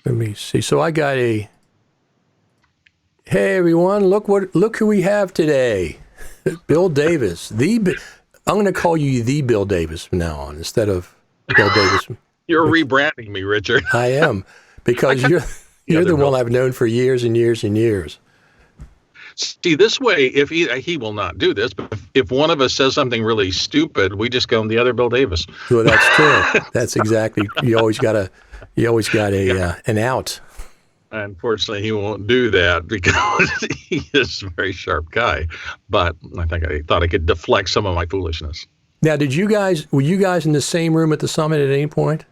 Let me see. So I got hey everyone, look who we have today. Bill Davis. I'm going to call you the Bill Davis from now on instead of Bill Davis. You're rebranding me, Richard. I am, because you're the one I've known for years and years and years. See, this way, if he will not do this, but if one of us says something really stupid, we just go on the other Bill Davis. Well, that's true. That's exactly. You always got an out. Unfortunately, he won't do that because he is a very sharp guy. But I thought I could deflect some of my foolishness. Now, were you guys in the same room at the summit at any point?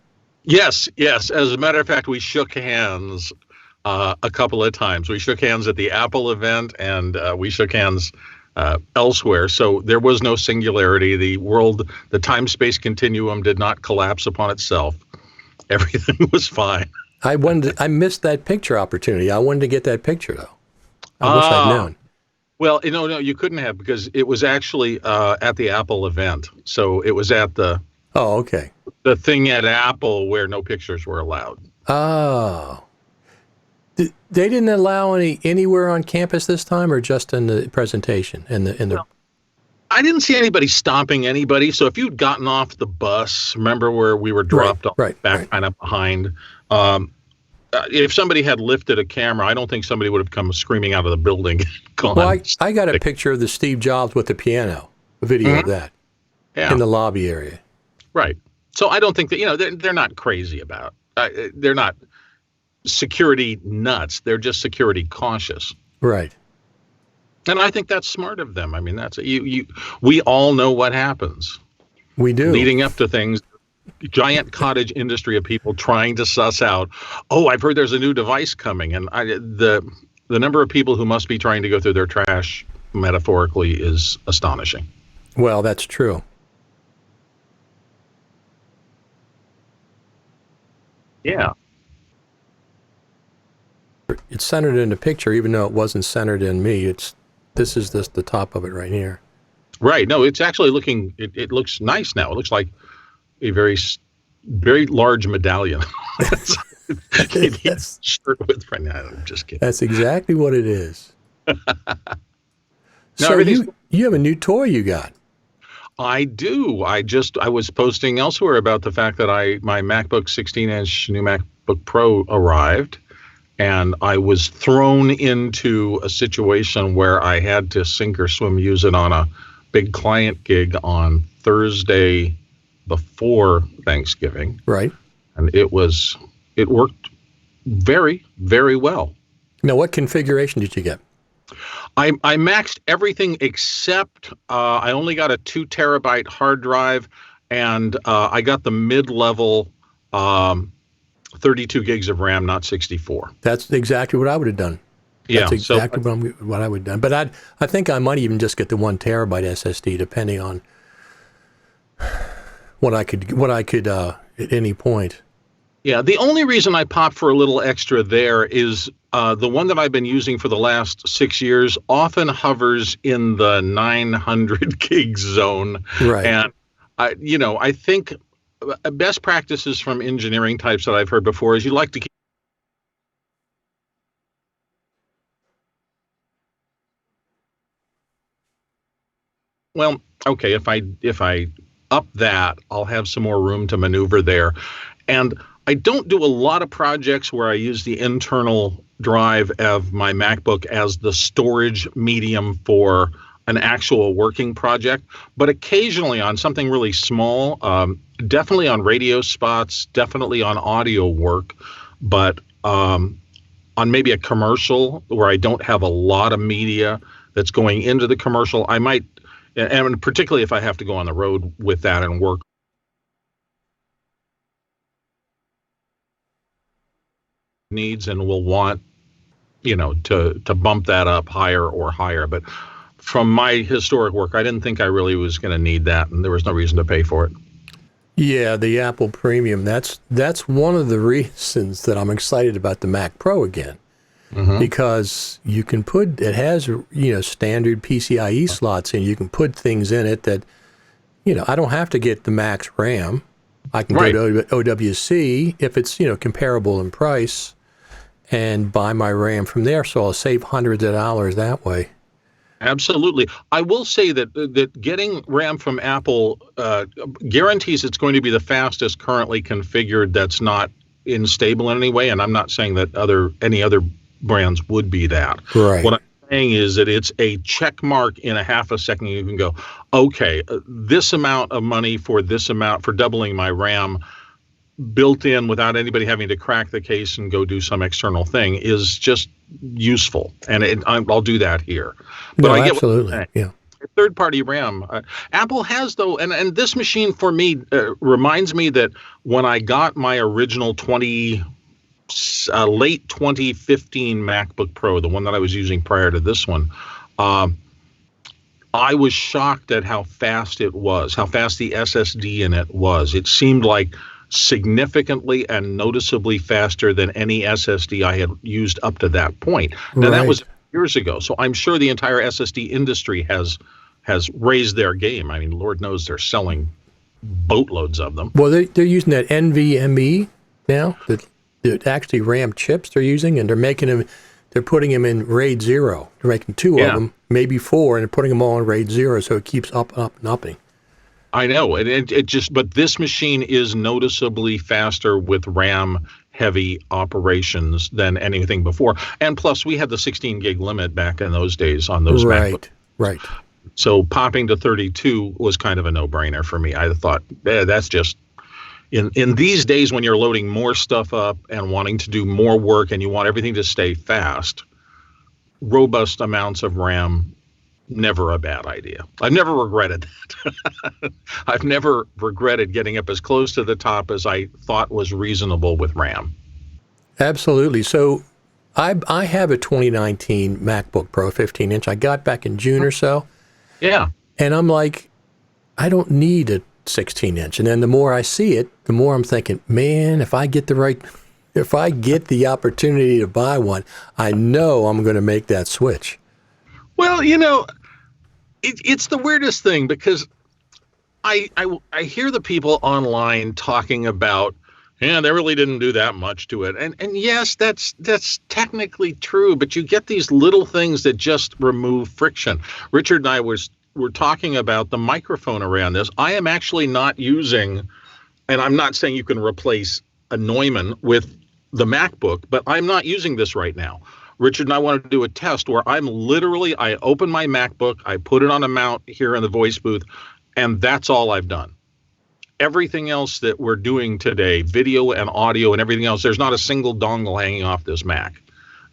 Yes. As a matter of fact, we shook hands a couple of times. We shook hands at the Apple event, and we shook hands elsewhere. So there was no singularity. The time-space continuum did not collapse upon itself. Everything was fine. I missed that picture opportunity. I wanted to get that picture, though. I wish I'd known. Well, no, you couldn't have, because it was actually at the Apple event. So it was at the the thing at Apple where no pictures were allowed. Oh. They didn't allow anywhere on campus this time, or just in the presentation? I didn't see anybody stopping anybody. So if you'd gotten off the bus, remember where we were dropped off back kind of behind, if somebody had lifted a camera, I don't think somebody would have come screaming out of the building. Well, I got a picture of the Steve Jobs with the piano, a video of that in the lobby area. Right. So I don't think that, they're not crazy about it. They're not security nuts. They're just security cautious. Right. And I think that's smart of them. I mean, we all know what happens. We do. Leading up to things, giant cottage industry of people trying to suss out, I've heard there's a new device coming. And the number of people who must be trying to go through their trash, metaphorically, is astonishing. Well, that's true. Yeah. It's centered in the picture, even though it wasn't centered in me. This is the top of it right here. Right. No, it's actually looking. It looks nice now. It looks like a very, very large medallion. Shirt with right now. I'm just kidding. That's exactly what it is. So you have a new toy you got. I do. I was posting elsewhere about the fact that my MacBook 16-inch new MacBook Pro arrived. And I was thrown into a situation where I had to sink or swim, use it on a big client gig on Thursday before Thanksgiving. Right. And it worked very, very well. Now, what configuration did you get? I maxed everything except I only got a 2 terabyte hard drive, and I got the mid-level 32 gigs of RAM, not 64. That's exactly what I would have done. That's exactly what I would have done. But I think I might even just get the 1 terabyte SSD, depending on what I could at any point. Yeah, the only reason I popped for a little extra there is the one that I've been using for the last 6 years often hovers in the 900 gig zone. Right. And I think best practices from engineering types that I've heard before is you like to keep. Well, okay, if I up that, I'll have some more room to maneuver there. And I don't do a lot of projects where I use the internal drive of my MacBook as the storage medium for an actual working project, but occasionally on something really small, definitely on radio spots, definitely on audio work, but on maybe a commercial where I don't have a lot of media that's going into the commercial, I might, and particularly if I have to go on the road with that and work needs and will want, to bump that up higher. But from my historic work, I didn't think I really was going to need that, and there was no reason to pay for it. Yeah, the Apple Premium. That's one of the reasons that I'm excited about the Mac Pro again, because you can it has standard PCIe slots, and you can put things in it that I don't have to get the max RAM. I can go to OWC if it's comparable in price. and buy my RAM from there. So I'll save hundreds of dollars that way. Absolutely. I will say that getting RAM from Apple guarantees it's going to be the fastest currently configured that's not unstable in any way. And I'm not saying that any other brands would be that. Right. What I'm saying is that it's a check mark in a half a second. You can go, okay, this amount of money for this amount for doubling my RAM built in without anybody having to crack the case and go do some external thing is just useful, and I'll do that here. But I get absolutely, yeah. Third-party RAM, Apple has though, and this machine for me reminds me that when I got my original late 2015 MacBook Pro, the one that I was using prior to this one, I was shocked at how fast it was, how fast the SSD in it was. It seemed like significantly and noticeably faster than any SSD I had used up to that point. Now, that was years ago, so I'm sure the entire SSD industry has raised their game. I mean, Lord knows they're selling boatloads of them. Well, they're using that NVMe now, that actually RAM chips they're using, and they're putting them in RAID 0. They're making two of them, maybe four, and they're putting them all in RAID 0, so it keeps up and upping. I know, but this machine is noticeably faster with RAM-heavy operations than anything before. And plus, we had the 16 gig limit back in those days on those MacBooks. Right. So popping to 32 was kind of a no-brainer for me. I thought, that's just in these days when you're loading more stuff up and wanting to do more work and you want everything to stay fast, robust amounts of RAM. Never a bad idea. I've never regretted that. I've never regretted getting up as close to the top as I thought was reasonable with RAM. Absolutely. So I have a 2019 MacBook Pro 15-inch. I got back in June or so. Yeah. And I'm like, I don't need a 16-inch. And then the more I see it, the more I'm thinking, man, if I get the opportunity to buy one, I know I'm going to make that switch. Well, it's the weirdest thing because I hear the people online talking about, they really didn't do that much to it. And yes, that's technically true, but you get these little things that just remove friction. Richard and I were talking about the microphone around this. I am actually not using, and I'm not saying you can replace a Neumann with the MacBook, but I'm not using this right now. Richard and I wanted to do a test where I open my MacBook, I put it on a mount here in the voice booth, and that's all I've done. Everything else that we're doing today, video and audio and everything else, there's not a single dongle hanging off this Mac.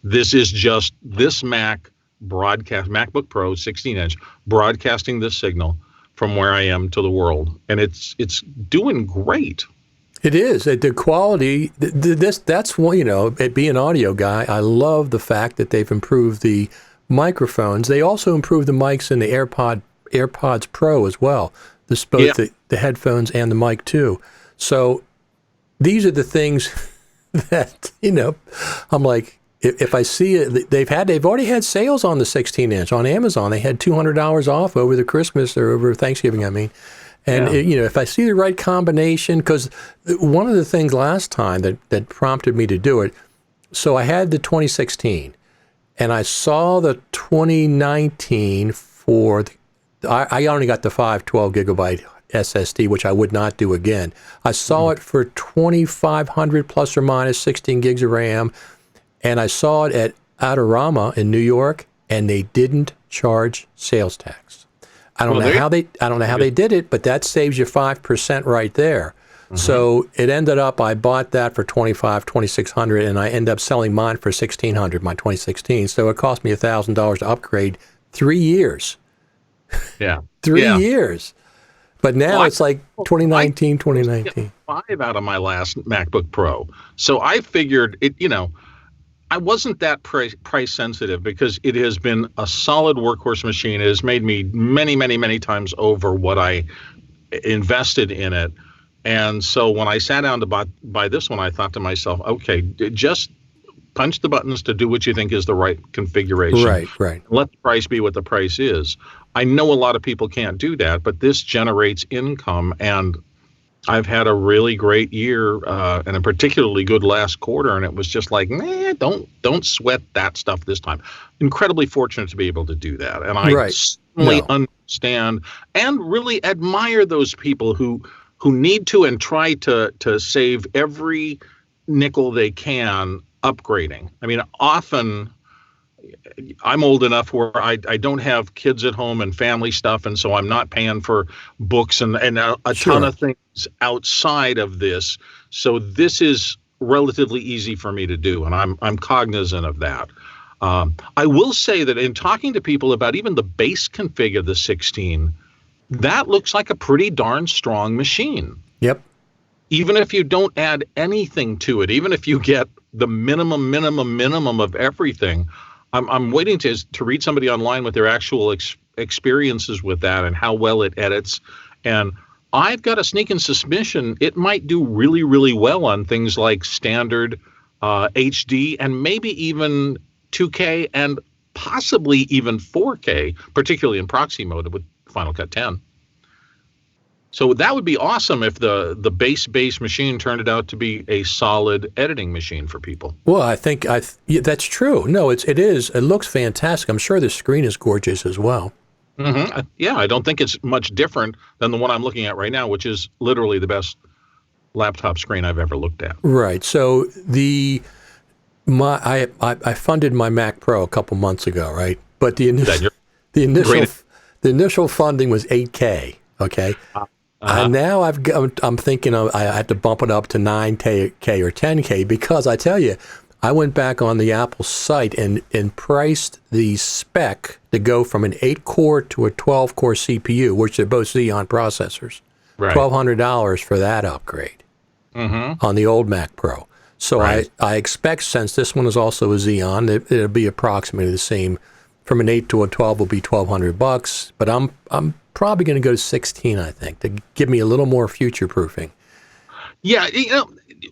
This is just this Mac MacBook Pro 16-inch, broadcasting this signal from where I am to the world. And it's doing great. It is. The quality, that's one, being an audio guy, I love the fact that they've improved the microphones. They also improved the mics in the AirPods Pro as well. Both the headphones and the mic too. So these are the things that, I'm like, if I see it, they've already had sales on the 16-inch on Amazon. They had $200 off over the Christmas or over Thanksgiving, I mean. And, if I see the right combination, because one of the things last time that prompted me to do it, so I had the 2016, and I saw the 2019 I only got the 512 gigabyte SSD, which I would not do again. I saw it for $2,500 plus or minus 16 gigs of RAM, and I saw it at Adorama in New York, and they didn't charge sales tax. I don't know how they did it, but that saves you 5% right there. Mm-hmm. So it ended up, I bought that for $2,600, and I ended up selling mine for $1,600, my 2016. So it cost me $1,000 to upgrade 3 years. Yeah. 3 years. But now it's like 2019. Five out of my last MacBook Pro. So I figured I wasn't that price sensitive because it has been a solid workhorse machine. It has made me many, many, many times over what I invested in it. And so when I sat down to buy this one, I thought to myself, okay, just punch the buttons to do what you think is the right configuration. Right. Let the price be what the price is. I know a lot of people can't do that, but this generates income, and I've had a really great year and a particularly good last quarter, and it was just like, don't sweat that stuff this time. Incredibly fortunate to be able to do that, and I Right. certainly No. understand and really admire those people who need to and try to save every nickel they can upgrading. I mean, often I'm old enough where I don't have kids at home and family stuff, and so I'm not paying for books and a ton of things outside of this. So this is relatively easy for me to do, and I'm cognizant of that. I will say that in talking to people about even the base config of the 16, that looks like a pretty darn strong machine. Yep. Even if you don't add anything to it, even if you get the minimum of everything, I'm waiting to read somebody online with their actual experiences with that and how well it edits. And I've got a sneaking suspicion it might do really, really well on things like standard HD and maybe even 2K and possibly even 4K, particularly in proxy mode with Final Cut 10. So that would be awesome if the base machine turned out to be a solid editing machine for people. Well, I think that's true. No, it is. It looks fantastic. I'm sure the screen is gorgeous as well. Mm-hmm. Yeah, I don't think it's much different than the one I'm looking at right now, which is literally the best laptop screen I've ever looked at. Right. So I funded my Mac Pro a couple months ago, right? But the initial funding was $8K. Okay. And now I'm thinking I had to bump it up to 9K or 10K because I tell you, I went back on the Apple site and priced the spec to go from an 8-core to a 12-core CPU, which are both Xeon processors. Right. $1,200 for that upgrade on the old Mac Pro. So I expect, since this one is also a Xeon, it'll be approximately the same. From an 8 to a 12 will be $1,200, but I'm probably going to go to 16, I think, to give me a little more future proofing. Yeah,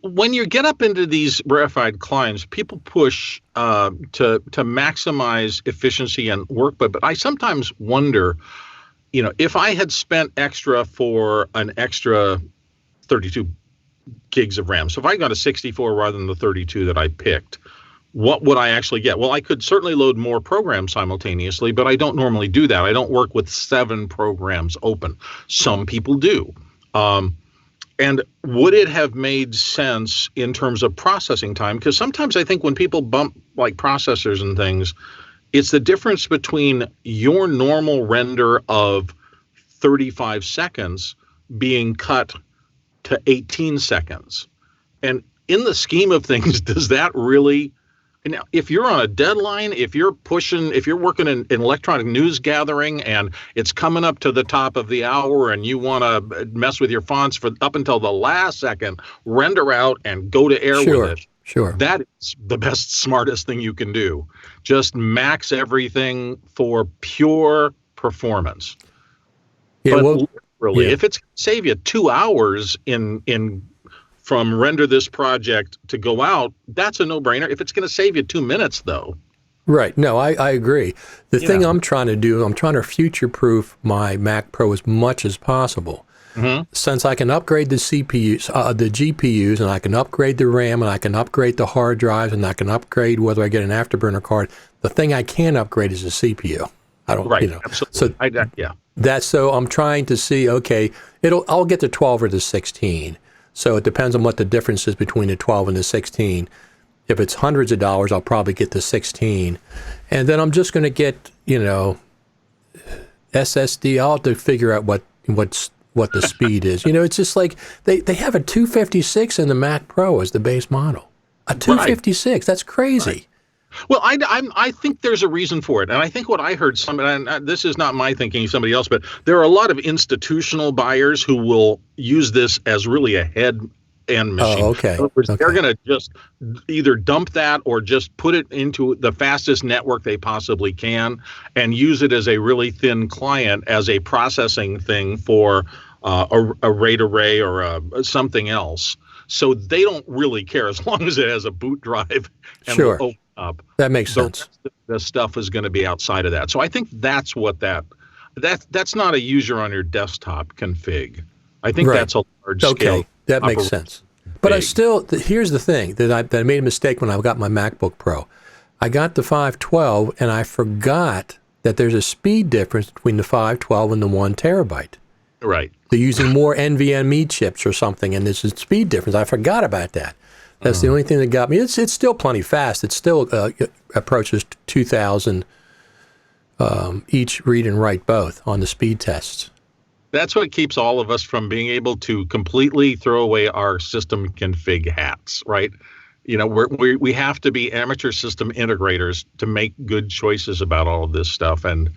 when you get up into these rarefied clients, people push to maximize efficiency and work, but I sometimes wonder, if I had spent extra for an extra 32 gigs of RAM, so if I got a 64 rather than the 32 that I picked, what would I actually get? Well, I could certainly load more programs simultaneously, but I don't normally do that. I don't work with 7 programs open. Some people do. And would it have made sense in terms of processing time? Because sometimes I think when people bump like processors and things, it's the difference between your normal render of 35 seconds being cut to 18 seconds. And in the scheme of things, does that really... Now, if you're on a deadline, if you're working in electronic news gathering and it's coming up to the top of the hour and you want to mess with your fonts for up until the last second, render out and go to air with it. Sure. That is the best, smartest thing you can do. Just max everything for pure performance. Yeah, but literally, if it's going to save you 2 hours from render this project to go out, that's a no-brainer. If it's going to save you 2 minutes, though. Right. No, I agree. The thing I'm trying to do, I'm trying to future-proof my Mac Pro as much as possible. Mm-hmm. Since I can upgrade the CPUs, the GPUs, and I can upgrade the RAM, and I can upgrade the hard drives, and I can upgrade whether I get an afterburner card, the thing I can't upgrade is the CPU. I don't, Absolutely. So so I'm trying to see, okay, I'll get the 12 or the 16. So it depends on what the difference is between the 12 and the 16. If it's hundreds of dollars, I'll probably get the 16. And then I'm just going to get, SSD. I'll have to figure out what the speed is. It's just like they have a 256 in the Mac Pro as the base model. A 256. Right. That's crazy. Right. Well, I think there's a reason for it. And I think what I heard, and this is not my thinking, somebody else, but there are a lot of institutional buyers who will use this as really a head-end machine. Oh, okay. They're going to just either dump that or just put it into the fastest network they possibly can and use it as a really thin client as a processing thing for a RAID array or something else. So they don't really care as long as it has a boot drive and will open up. That makes sense. The stuff is going to be outside of that. So I think that's what that's not a user on your desktop config. I think Right. that's a large scale. Okay, that makes sense. But I still, here's the thing, that I made a mistake when I got my MacBook Pro. I got the 512, and I forgot that there's a speed difference between the 512 and the 1 terabyte. Right. They're using more NVMe chips or something, and there's a speed difference. I forgot about that. That's the only thing that got me. It's still plenty fast. It still approaches 2,000 each read and write both on the speed tests. That's what keeps all of us from being able to completely throw away our system config hats, right? You know, we have to be amateur system integrators to make good choices about all of this stuff. And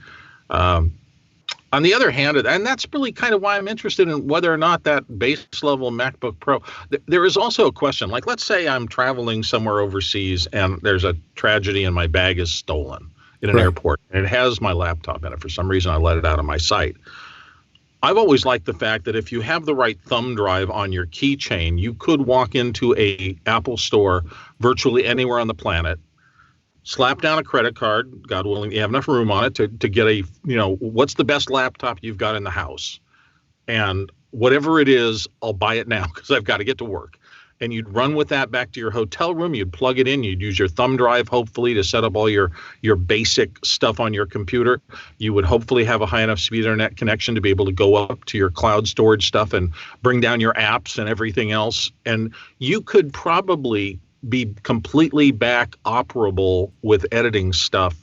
on the other hand, and that's really kind of why I'm interested in whether or not that base level MacBook Pro, there is also a question, like let's say I'm traveling somewhere overseas and there's a tragedy and my bag is stolen in an airport and it has my laptop in it. For some reason, I let it out of my sight. I've always liked the fact that if you have the right thumb drive on your keychain, you could walk into a Apple store virtually anywhere on the planet, slap down a credit card, God willing, you have enough room on it to get a, what's the best laptop you've got in the house? And whatever it is, I'll buy it now because I've got to get to work. And you'd run with that back to your hotel room. You'd plug it in. You'd use your thumb drive, hopefully, to set up all your basic stuff on your computer. You would hopefully have a high enough speed internet connection to be able to go up to your cloud storage stuff and bring down your apps and everything else. And you could probably be completely back operable with editing stuff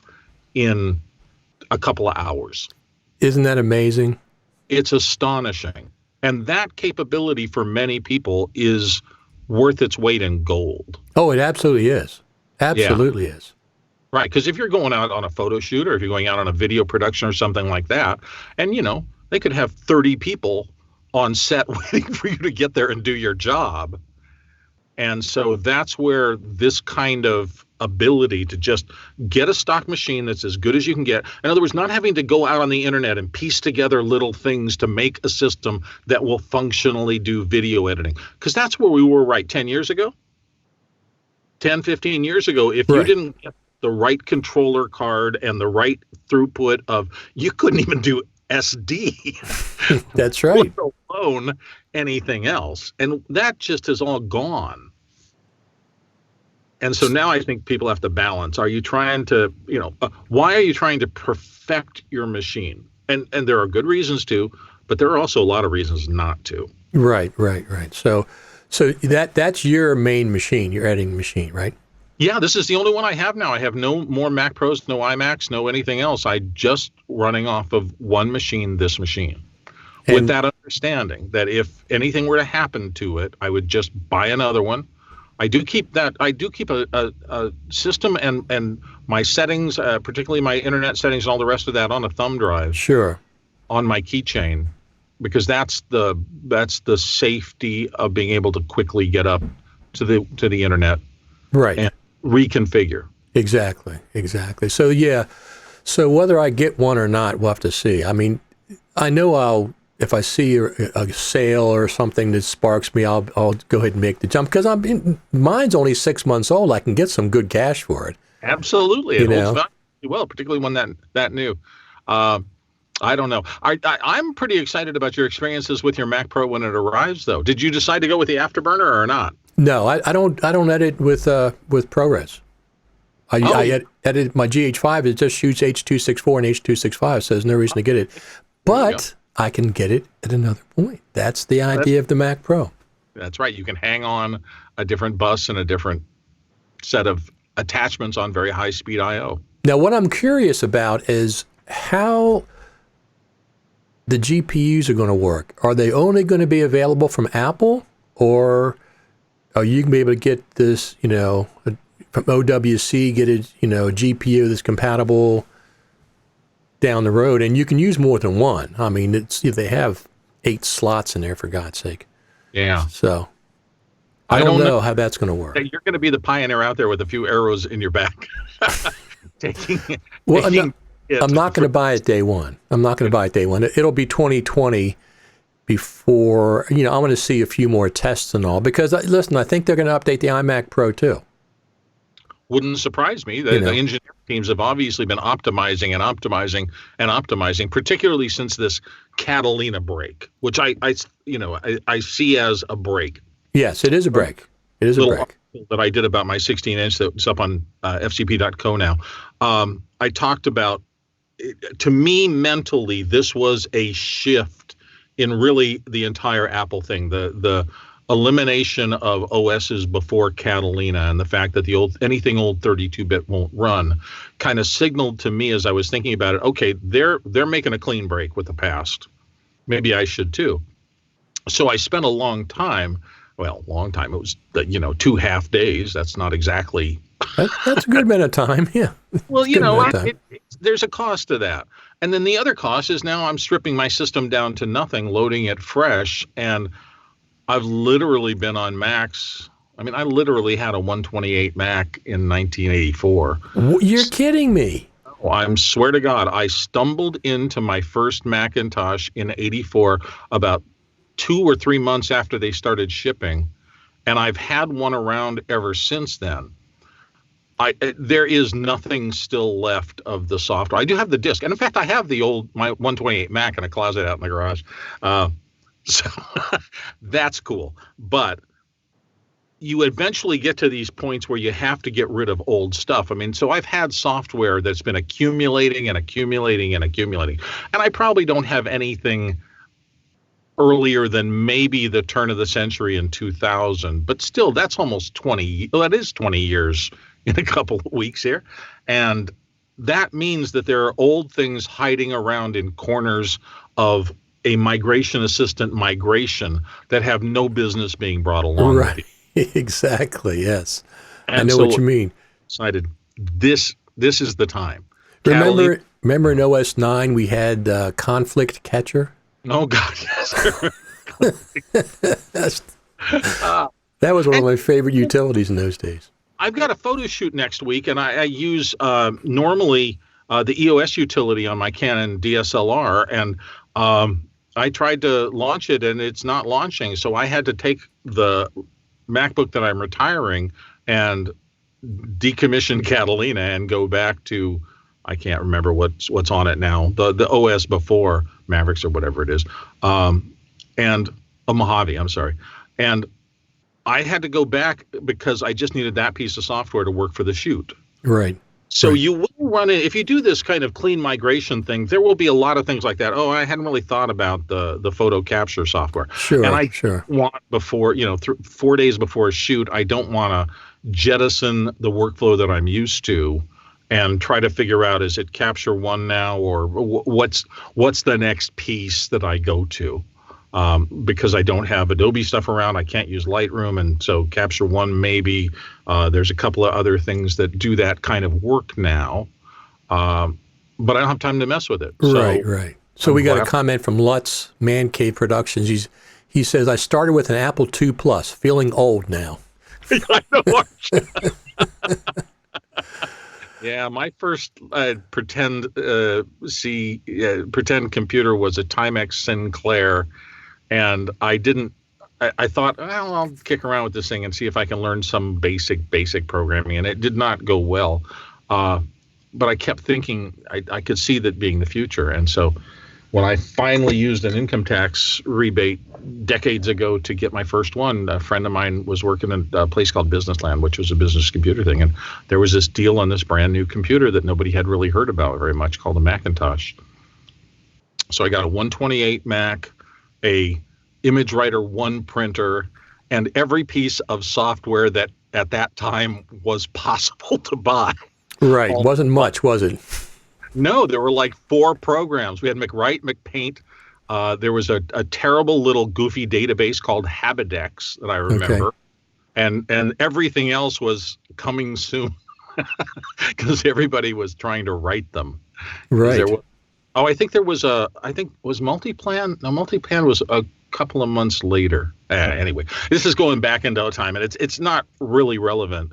in a couple of hours. Isn't that amazing? It's astonishing. And that capability for many people is worth its weight in gold. Oh, it absolutely is. Absolutely is. Right, because if you're going out on a photo shoot or if you're going out on a video production or something like that, and, they could have 30 people on set waiting for you to get there and do your job. And so that's where this kind of ability to just get a stock machine that's as good as you can get. In other words, not having to go out on the internet and piece together little things to make a system that will functionally do video editing. Because that's where we were 10 years ago, 10, 15 years ago. If you didn't get the right controller card and the right throughput you couldn't even do SD. That's right. Let alone anything else. And that just is all gone. And so now I think people have to balance. Are you trying to, why are you trying to perfect your machine? And there are good reasons to, but there are also a lot of reasons not to. Right. So that's your main machine, your editing machine, right? Yeah, this is the only one I have now. I have no more Mac Pros, no iMacs, no anything else. I just running off of one machine, this machine. With that understanding that if anything were to happen to it, I would just buy another one. I do keep a system and my settings, particularly my internet settings and all the rest of that on a thumb drive. Sure. On my keychain, because that's the safety of being able to quickly get up to the internet. Right. And reconfigure. Exactly. So yeah. So whether I get one or not, we'll have to see. I mean, I know if I see a sale or something that sparks me, I'll go ahead and make the jump because mine's only 6 months old. I can get some good cash for it. Absolutely, it holds value well, particularly one that new. I don't know. I'm pretty excited about your experiences with your Mac Pro when it arrives, though. Did you decide to go with the Afterburner or not? No, I don't edit with ProRes. I edit my GH5. It just shoots H.264 and H.265, so there's no reason to get it. But I can get it at another point. That's the idea of the Mac Pro. That's right. You can hang on a different bus and a different set of attachments on very high-speed I/O. Now, what I'm curious about is how the GPUs are going to work. Are they only going to be available from Apple, or are you going to be able to get this, from OWC, get a GPU that's compatible down the road, and you can use more than one. I mean, they have 8 slots in there, for God's sake. Yeah. So I don't know how that's going to work. You're going to be the pioneer out there with a few arrows in your back. I'm not going to buy it day one. It'll be 2020 before, I'm going to see a few more tests and all. Because, listen, I think they're going to update the iMac Pro too. wouldn't surprise me. The engineering teams have obviously been optimizing and optimizing and optimizing, particularly since this Catalina break, which I see as a break. Yes, it is a break. It is a break. That I did about my 16-inch that's up on FCP.co now. I talked about, to me mentally, this was a shift in really the entire Apple thing. The elimination of OSs before Catalina and the fact that anything old 32-bit won't run kind of signaled to me as I was thinking about it, okay, they're making a clean break with the past. Maybe I should too. So I spent a long time. It was 2 half days. That's not exactly. That's a good amount of time. Yeah. Well, there's a cost to that. And then the other cost is now I'm stripping my system down to nothing, loading it fresh. And I've literally been on Macs. I mean, I literally had a 128 Mac in 1984. You're kidding me. I swear to God, I stumbled into my first Macintosh in 84 about 2 or 3 months after they started shipping, and I've had one around ever since then. There is nothing still left of the software. I do have the disk, and in fact, I have my 128 Mac in a closet out in the garage. So that's cool. But you eventually get to these points where you have to get rid of old stuff. I mean, so I've had software that's been accumulating and accumulating and accumulating, and I probably don't have anything earlier than maybe the turn of the century in 2000, but still that's almost 20. Well, that is 20 years in a couple of weeks here. And that means that there are old things hiding around in corners of a migration assistant migration that have no business being brought along. Right. Exactly. Yes. And I know what you mean. Decided this is the time. Remember in OS 9 we had conflict catcher? Oh, God, yes. That was one of my favorite utilities in those days. I've got a photo shoot next week, and I use normally the EOS utility on my Canon DSLR, and I tried to launch it, and it's not launching. So I had to take the MacBook that I'm retiring and decommission Catalina and go back to, I can't remember what's on it now, the OS before Mavericks or whatever it is, and a Mojave, I'm sorry. And I had to go back because I just needed that piece of software to work for the shoot. Right. So you will run it, if you do this kind of clean migration thing, there will be a lot of things like that. Oh, I hadn't really thought about the photo capture software. Sure, and I sure. want before, 4 days before a shoot, I don't want to jettison the workflow that I'm used to and try to figure out, is it Capture One now, or what's the next piece that I go to? Because I don't have Adobe stuff around, I can't use Lightroom, and so Capture One maybe. There's a couple of other things that do that kind of work now, but I don't have time to mess with it. Right. So we got a comment from Lutz, Man Cave Productions. He says, I started with an Apple II Plus, feeling old now. I know. Yeah, my first pretend computer was a Timex Sinclair, and I thought, well, I'll kick around with this thing and see if I can learn some basic programming, and it did not go well. But I kept thinking I could see that being the future, and so when I finally used an income tax rebate decades ago to get my first one, a friend of mine was working in a place called Businessland, which was a business computer thing. And there was this deal on this brand new computer that nobody had really heard about very much called a Macintosh. So I got a 128 Mac, a ImageWriter 1 printer, and every piece of software that at that time was possible to buy. Right. Wasn't much, was it? No, there were like 4 programs. We had McWrite, McPaint. There was a terrible little goofy database called Habidex that I remember. Okay. And everything else was coming soon because everybody was trying to write them. Right. I think was Multiplan? No, Multiplan was a couple of months later. Anyway, this is going back into time, and it's not really relevant.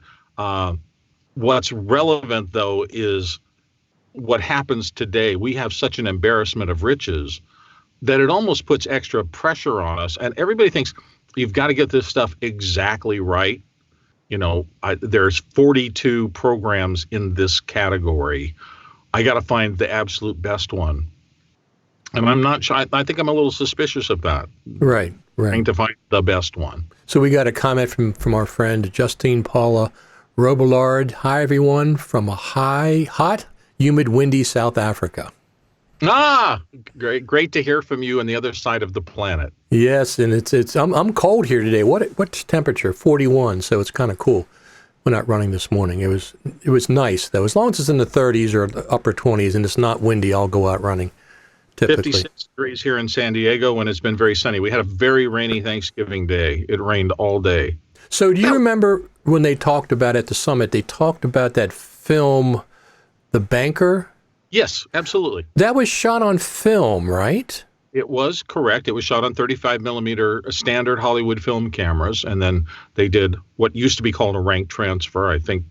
What's relevant, though, is what happens today. We have such an embarrassment of riches that it almost puts extra pressure on us. And everybody thinks you've got to get this stuff exactly right. there's 42 programs in this category. I got to find the absolute best one. And I'm not sure. I think I'm a little suspicious of that. Right. Trying to find the best one. So we got a comment from our friend Justine Paula Robillard. Hi, everyone, from a hot, humid, windy South Africa. Great to hear from you on the other side of the planet. Yes, and I'm cold here today. What's temperature? 41, so it's kind of cool. We're not running this morning. It was nice though. As long as it's in the 30s or the upper 20s and it's not windy, I'll go out running. Typically. 56 degrees here in San Diego, and it's been very sunny. We had a very rainy Thanksgiving Day. It rained all day. So do you remember when they talked about at the summit, they talked about that film, The Banker? Yes, absolutely. That was shot on film, right? It was correct. It was shot on 35 millimeter standard Hollywood film cameras, and then they did what used to be called a rank transfer, I think,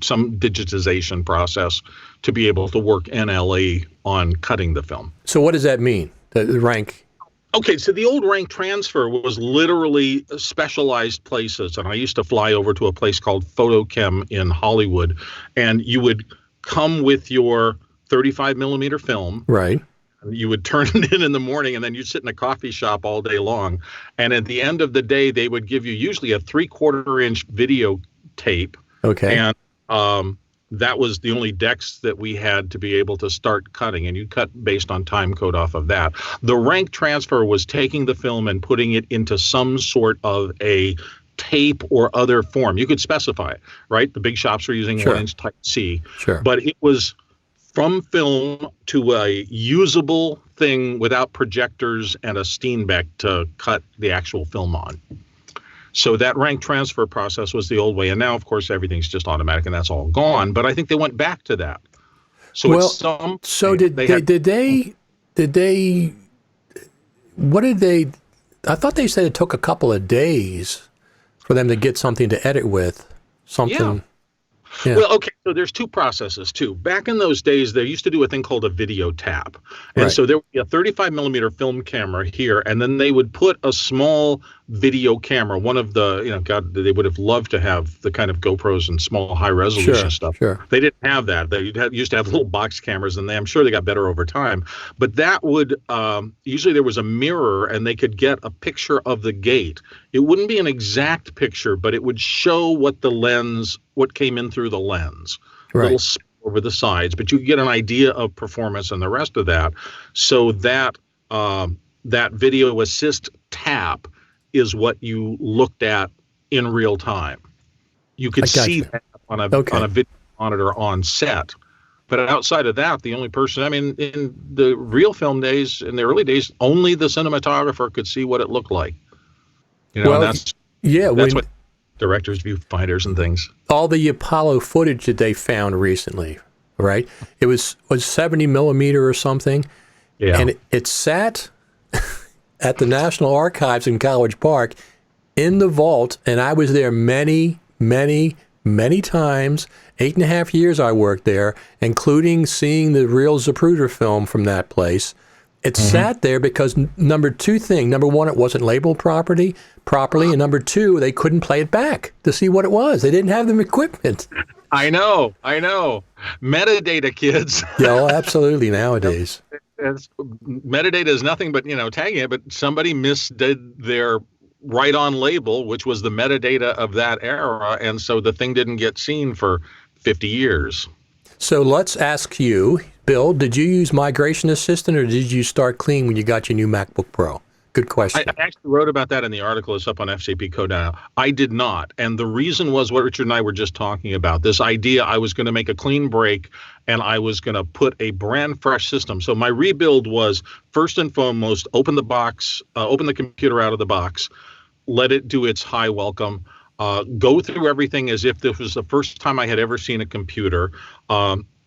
some digitization process to be able to work NLE on cutting the film. So what does that mean, the rank? Okay, so the old rank transfer was literally specialized places, and I used to fly over to a place called Photochem in Hollywood, and you would come with your 35 millimeter film. Right. You would turn it in the morning, and then you'd sit in a coffee shop all day long. And at the end of the day, they would give you usually a 3/4 inch video tape. Okay. And that was the only decks that we had to be able to start cutting. And you cut based on time code off of that. The rank transfer was taking the film and putting it into some sort of a tape or other form. You could specify it, right? The big shops were using 1-inch type C. Sure. But it was from film to a usable thing without projectors and a Steenbeck to cut the actual film on. So that rank transfer process was the old way. And now, of course, everything's just automatic and that's all gone. But I think they went back to that. So well, I thought they said it took a couple of days for them to get something to edit with. Something. Yeah. Well, okay, so there's two processes, too. Back in those days, they used to do a thing called a video tap. And so there would be a 35 millimeter film camera here, and then they would put a small video camera, one of the, God, they would have loved to have the kind of GoPros and small high resolution stuff. Sure. They didn't have that. They used to have little box cameras, and I'm sure they got better over time. But that would, usually there was a mirror, and they could get a picture of the gate. It wouldn't be an exact picture, but it would show what came in through the lens. Right. Little spot over the sides, but you get an idea of performance and the rest of that. So that video assist tap is what you looked at in real time. You could see that on a video monitor on set. But outside of that, the only person, in the real film days, in the early days, only the cinematographer could see what it looked like. That's what directors' viewfinders and things. All the Apollo footage that they found recently, right? It was 70 millimeter or something. Yeah. And it sat at the National Archives in College Park in the vault, and I was there many, many, many times. 8.5 years I worked there, including seeing the real Zapruder film from that place. It sat there because number one, it wasn't labeled properly, and number two, they couldn't play it back to see what it was. They didn't have the equipment. I know. Metadata, kids. Yeah, absolutely, nowadays. Metadata is nothing but, tagging it, but somebody misdid their right-on label, which was the metadata of that era, and so the thing didn't get seen for 50 years. So let's ask you, Bill, did you use Migration Assistant or did you start clean when you got your new MacBook Pro? Good question. I actually wrote about that in the article. It's up on FCP Code now. I did not. And the reason was what Richard and I were just talking about. This idea I was going to make a clean break and I was going to put a brand fresh system. So my rebuild was first and foremost, open the box, open the computer out of the box, let it do its high welcome. Go through everything as if this was the first time I had ever seen a computer.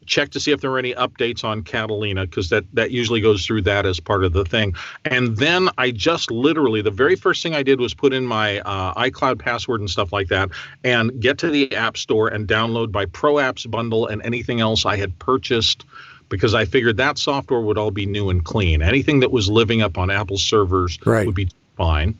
Check to see if there were any updates on Catalina, because that usually goes through that as part of the thing. And then I just literally, the very first thing I did was put in my iCloud password and stuff like that and get to the App Store and download my Pro Apps bundle and anything else I had purchased, because I figured that software would all be new and clean. Anything that was living up on Apple servers would be fine.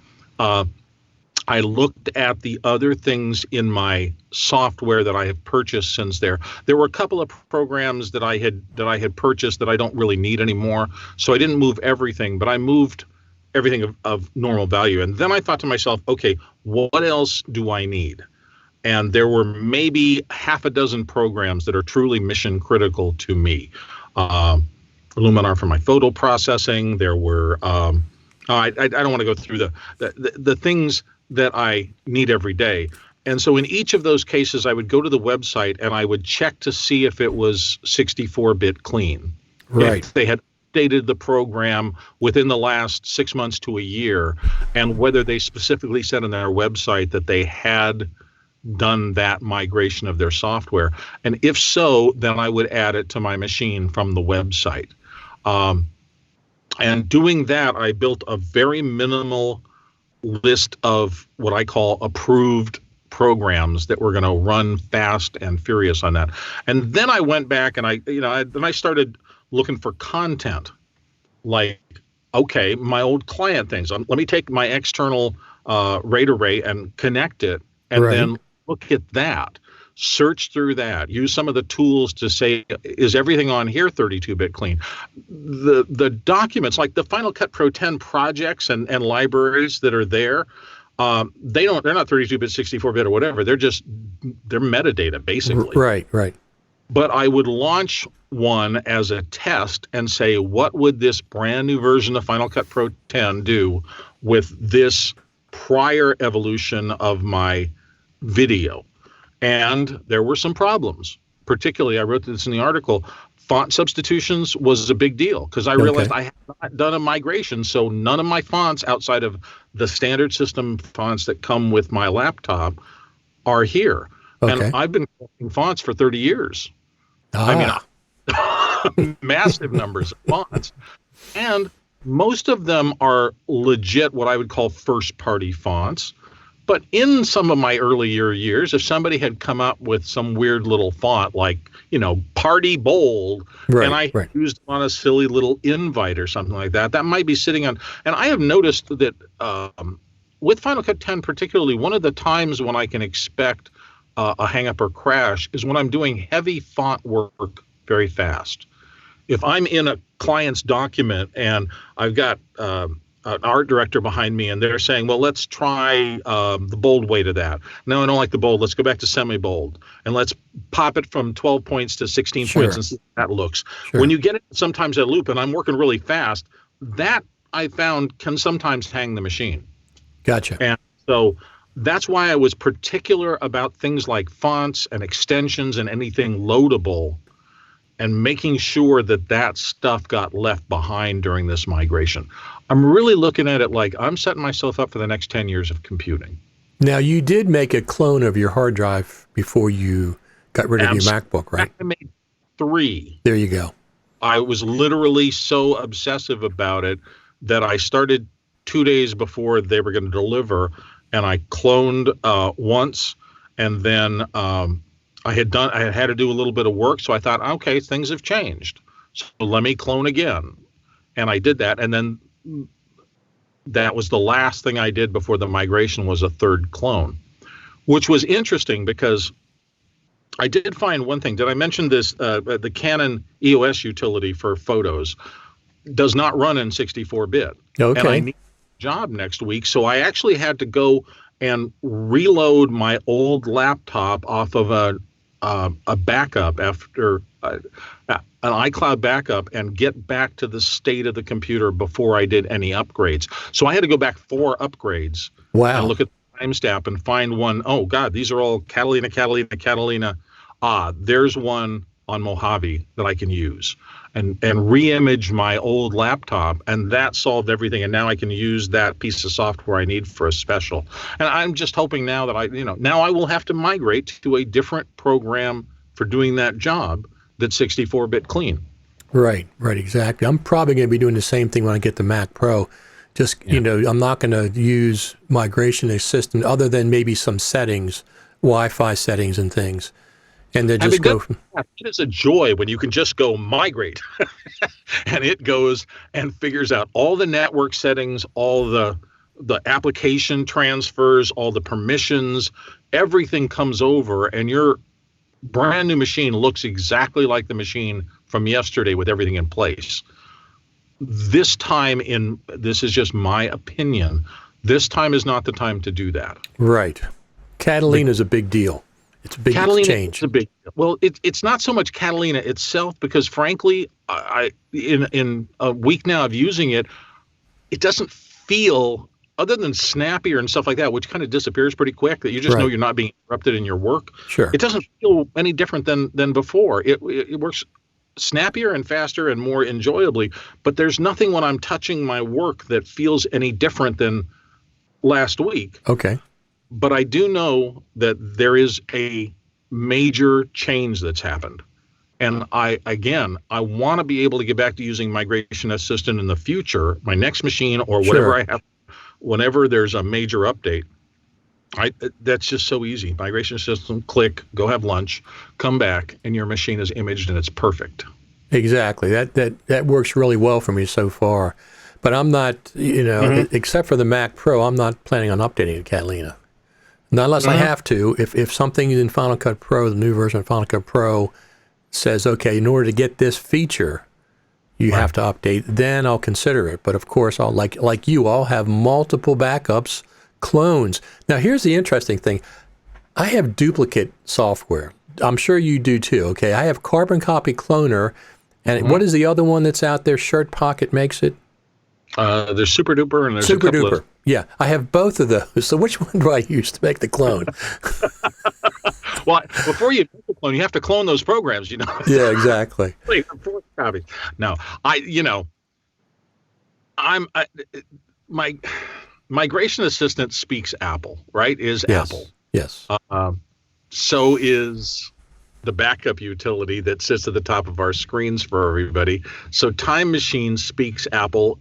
I looked at the other things in my software that I have purchased since there. There were a couple of programs that I had purchased that I don't really need anymore. So I didn't move everything, but I moved everything of normal value. And then I thought to myself, okay, what else do I need? And there were maybe half a dozen programs that are truly mission critical to me. Luminar for my photo processing. There were I don't want to go through the things that I need every day. And so in each of those cases, I would go to the website and I would check to see if it was 64-bit clean. Right. If they had updated the program within the last 6 months to a year, and whether they specifically said on their website that they had done that migration of their software. And if so, then I would add it to my machine from the website. And doing that, I built a very minimal list of what I call approved programs that were going to run fast and furious on that. And then I went back and I started looking for content, like, okay, my old client things. Let me take my external RAID array and connect it, and then look at that. Search through that. Use some of the tools to say, is everything on here 32-bit clean? The documents, like the Final Cut Pro 10 projects and libraries that are there, they're not 32-bit, 64-bit, or whatever. They're metadata, basically. Right. But I would launch one as a test and say, what would this brand new version of Final Cut Pro 10 do with this prior evolution of my video? And there were some problems. Particularly, I wrote this in the article, font substitutions was a big deal because I realized I had not done a migration. So none of my fonts outside of the standard system fonts that come with my laptop are here. Okay. And I've been collecting fonts for 30 years. I mean, massive numbers of fonts. And most of them are legit, what I would call first-party fonts. But in some of my earlier years, if somebody had come up with some weird little font like, Party Bold, and I used it on a silly little invite or something like that, that might be sitting on. And I have noticed that with Final Cut 10 particularly, one of the times when I can expect a hang-up or crash is when I'm doing heavy font work very fast. If I'm in a client's document and I've got an art director behind me and they're saying, well, let's try the bold weight of that. No, I don't like the bold. Let's go back to semi-bold and let's pop it from 12 points to 16 points and see how that looks. When you get it sometimes at loop and I'm working really fast, that I found can sometimes hang the machine. Gotcha. And so that's why I was particular about things like fonts and extensions and anything loadable, and making sure that that stuff got left behind during this migration. I'm really looking at it like I'm setting myself up for the next 10 years of computing. Now, you did make a clone of your hard drive before you got rid of your MacBook, right? I made 3. There you go. I was literally so obsessive about it that I started 2 days before they were going to deliver, and I cloned once, and then I had to do a little bit of work, so I thought, okay, things have changed, so let me clone again. And I did that, and then that was the last thing I did before the migration was a third clone, which was interesting because I did find one thing. Did I mention this? The Canon EOS utility for photos does not run in 64-bit. Okay. And I need a job next week, so I actually had to go and reload my old laptop off of a backup after an iCloud backup and get back to the state of the computer before I did any upgrades. So I had to go back 4 upgrades. Wow. And look at the timestamp and find one. Oh God, these are all Catalina. There's one on Mojave that I can use and re-image my old laptop, and that solved everything. And now I can use that piece of software I need for a special. And I'm just hoping now that now I will have to migrate to a different program for doing that job that's 64-bit clean. Right, exactly. I'm probably going to be doing the same thing when I get the Mac Pro. Just, I'm not going to use migration assistant other than maybe some settings, Wi-Fi settings and things. And then just go from... It is a joy when you can just go migrate and it goes and figures out all the network settings, all the the application transfers, all the permissions, everything comes over, and your brand new machine looks exactly like the machine from yesterday with everything in place. This is just my opinion, this time is not the time to do that. Right. Catalina is a big deal. It's a big change. Is a big deal. Well, it's not so much Catalina itself, because frankly, in a week now of using it, it doesn't feel, other than snappier and stuff like that, which kind of disappears pretty quick, that you just know you're not being interrupted in your work. Sure. It doesn't feel any different than before. It works snappier and faster and more enjoyably, but there's nothing when I'm touching my work that feels any different than last week. Okay. But I do know that there is a major change that's happened. And I want to be able to get back to using Migration Assistant in the future, my next machine or whatever I have, whenever there's a major update. That's just so easy. Migration Assistant, click, go have lunch, come back, and your machine is imaged and it's perfect. Exactly. That works really well for me so far. But I'm not, except for the Mac Pro, I'm not planning on updating to Catalina. Not unless I have to. If something in Final Cut Pro, the new version of Final Cut Pro, says, okay, in order to get this feature, you have to update, then I'll consider it. But of course, I'll like you, I'll have multiple backups, clones. Now, here's the interesting thing. I have duplicate software. I'm sure you do too, okay? I have Carbon Copy Cloner, and what is the other one that's out there? Shirt Pocket makes it? There's Super Duper and there's Super a couple Duper. Yeah, I have both of those. So which one do I use to make the clone? Well, before you make the clone, you have to clone those programs, Yeah, exactly. No, my Migration Assistant speaks Apple, right? Apple. Yes. So is the backup utility that sits at the top of our screens for everybody. So Time Machine speaks Apple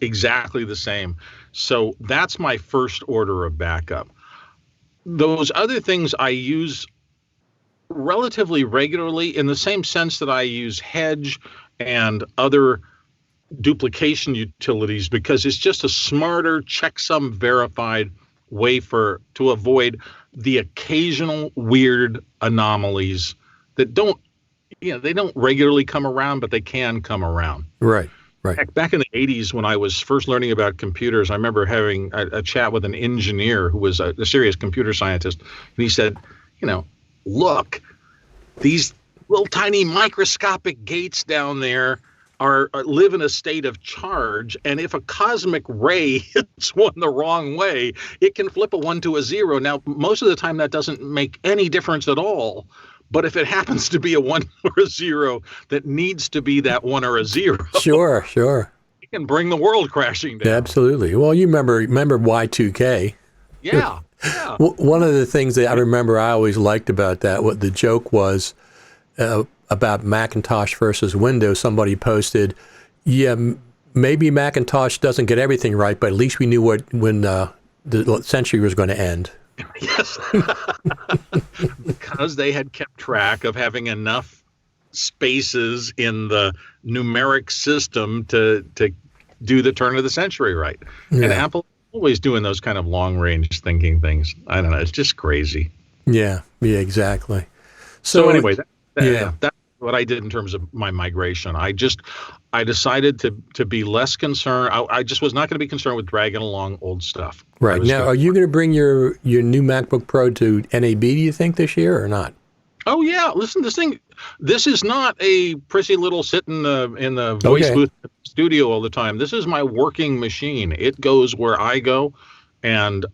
exactly the same. So that's my first order of backup. Those other things I use relatively regularly, in the same sense that I use Hedge and other duplication utilities, because it's just a smarter, checksum verified way to avoid the occasional weird anomalies that they don't regularly come around, but they can come around. Right. Back in the 80s, when I was first learning about computers, I remember having a chat with an engineer who was a serious computer scientist. And he said, look, these little tiny microscopic gates down there live in a state of charge. And if a cosmic ray hits one the wrong way, it can flip a 1 to a 0. Now, most of the time, that doesn't make any difference at all. But if it happens to be a 1 or a 0 that needs to be that 1 or a 0. Sure. It can bring the world crashing down. Absolutely. Well, you remember Y2K. Yeah. One of the things that I remember I always liked about that, what the joke was about Macintosh versus Windows, somebody posted, maybe Macintosh doesn't get everything right, but at least we knew when the century was going to end. Yes. Because they had kept track of having enough spaces in the numeric system to do the turn of the century right. Yeah. And Apple always doing those kind of long-range thinking things. I don't know. It's just crazy. Yeah, exactly. So anyway, that's what I did in terms of my migration. I decided to be less concerned. I just was not going to be concerned with dragging along old stuff. Right. Now, are you going to bring your new MacBook Pro to NAB, do you think, this year or not? Oh, yeah. Listen, this is not a prissy little sit in the voice booth studio all the time. This is my working machine. It goes where I go. And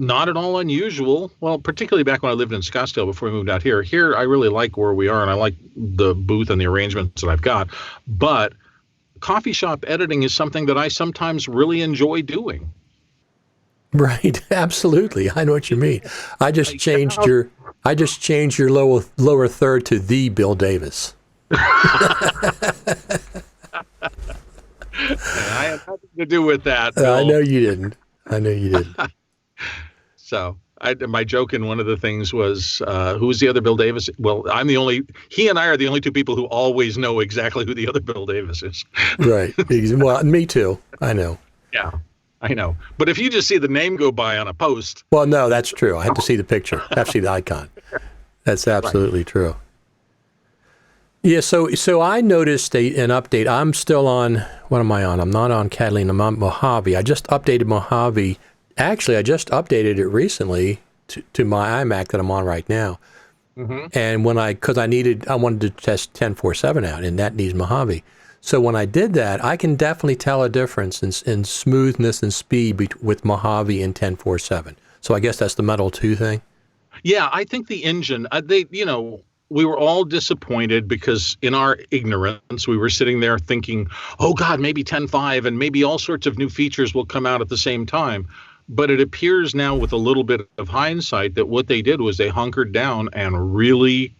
not at all unusual. Well, particularly back when I lived in Scottsdale before we moved out here. Here, I really like where we are, and I like the booth and the arrangements that I've got. But coffee shop editing is something that I sometimes really enjoy doing. Right, absolutely. I know what you mean. I just changed your lower third to the Bill Davis. I have nothing to do with that, Bill. I know you didn't. So my joke in one of the things was, who's the other Bill Davis? Well, he and I are the only two people who always know exactly who the other Bill Davis is. Right. Well, me too. I know. Yeah, I know. But if you just see the name go by on a post. Well, no, that's true. I have to see the picture. I have to see the icon. That's absolutely true. Yeah, so I noticed an update. I'm still on, what am I on? I'm not on Catalina, I'm on Mojave. I just updated Mojave. Actually, I just updated it recently to my iMac that I'm on right now. And because I wanted to test 10.4.7 out, and that needs Mojave. So when I did that, I can definitely tell a difference in smoothness and speed with Mojave and 10.4.7. So I guess that's the Metal 2 thing. Yeah, I think the engine, we were all disappointed because in our ignorance, we were sitting there thinking, oh God, maybe 10.5 and maybe all sorts of new features will come out at the same time. But it appears now with a little bit of hindsight that what they did was they hunkered down and really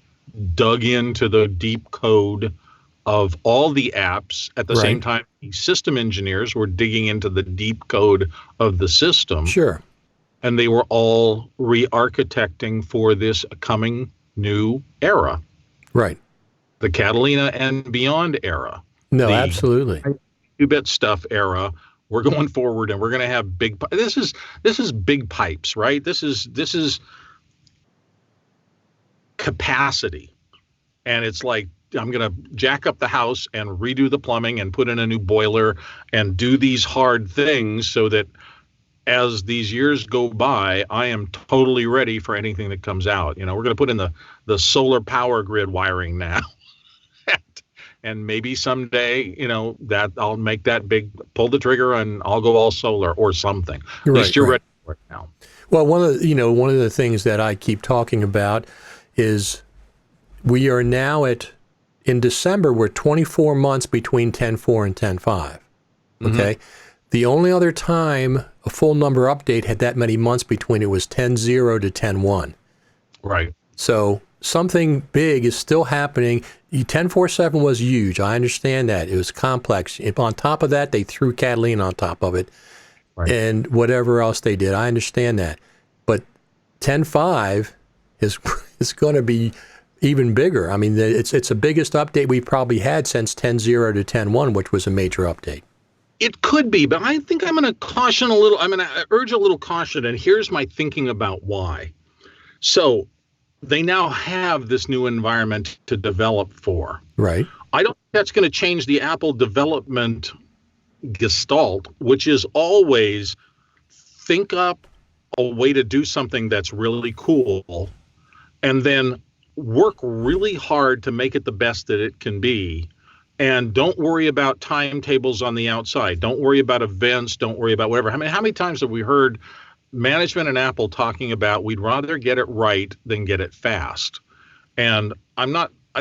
dug into the deep code of all the apps. At the same time, the system engineers were digging into the deep code of the system. Sure. And they were all re-architecting for this coming new era. Right. The Catalina and beyond era. No, absolutely. 2-bit stuff era. We're going forward, and we're going to have big. This is big pipes, right? This is capacity, and it's like I'm going to jack up the house and redo the plumbing and put in a new boiler and do these hard things so that as these years go by, I am totally ready for anything that comes out. We're going to put in the solar power grid wiring now. And maybe someday, that I'll make that big, pull the trigger and I'll go all solar or something. At least you're ready for it now. Well, one of the things that I keep talking about is we are now in December, we're 24 months between 10.4 and 10.5. Okay. The only other time a full number update had that many months between it was 10.0 to 10.1. Right. So something big is still happening. 10.4.7 was huge. I understand that. It was complex. On top of that, they threw Catalina on top of it and whatever else they did. I understand that. But 10.5 is going to be even bigger. I mean, it's the biggest update we've probably had since 10.0 to 10.1, which was a major update. It could be, but I think I'm going to caution a little. I'm going to urge a little caution, and here's my thinking about why. So they now have this new environment to develop for. Right. I don't think that's going to change the Apple development gestalt, which is always think up a way to do something that's really cool and then work really hard to make it the best that it can be. And don't worry about timetables on the outside. Don't worry about events. Don't worry about whatever. How many times have we heard management and Apple talking about we'd rather get it right than get it fast? And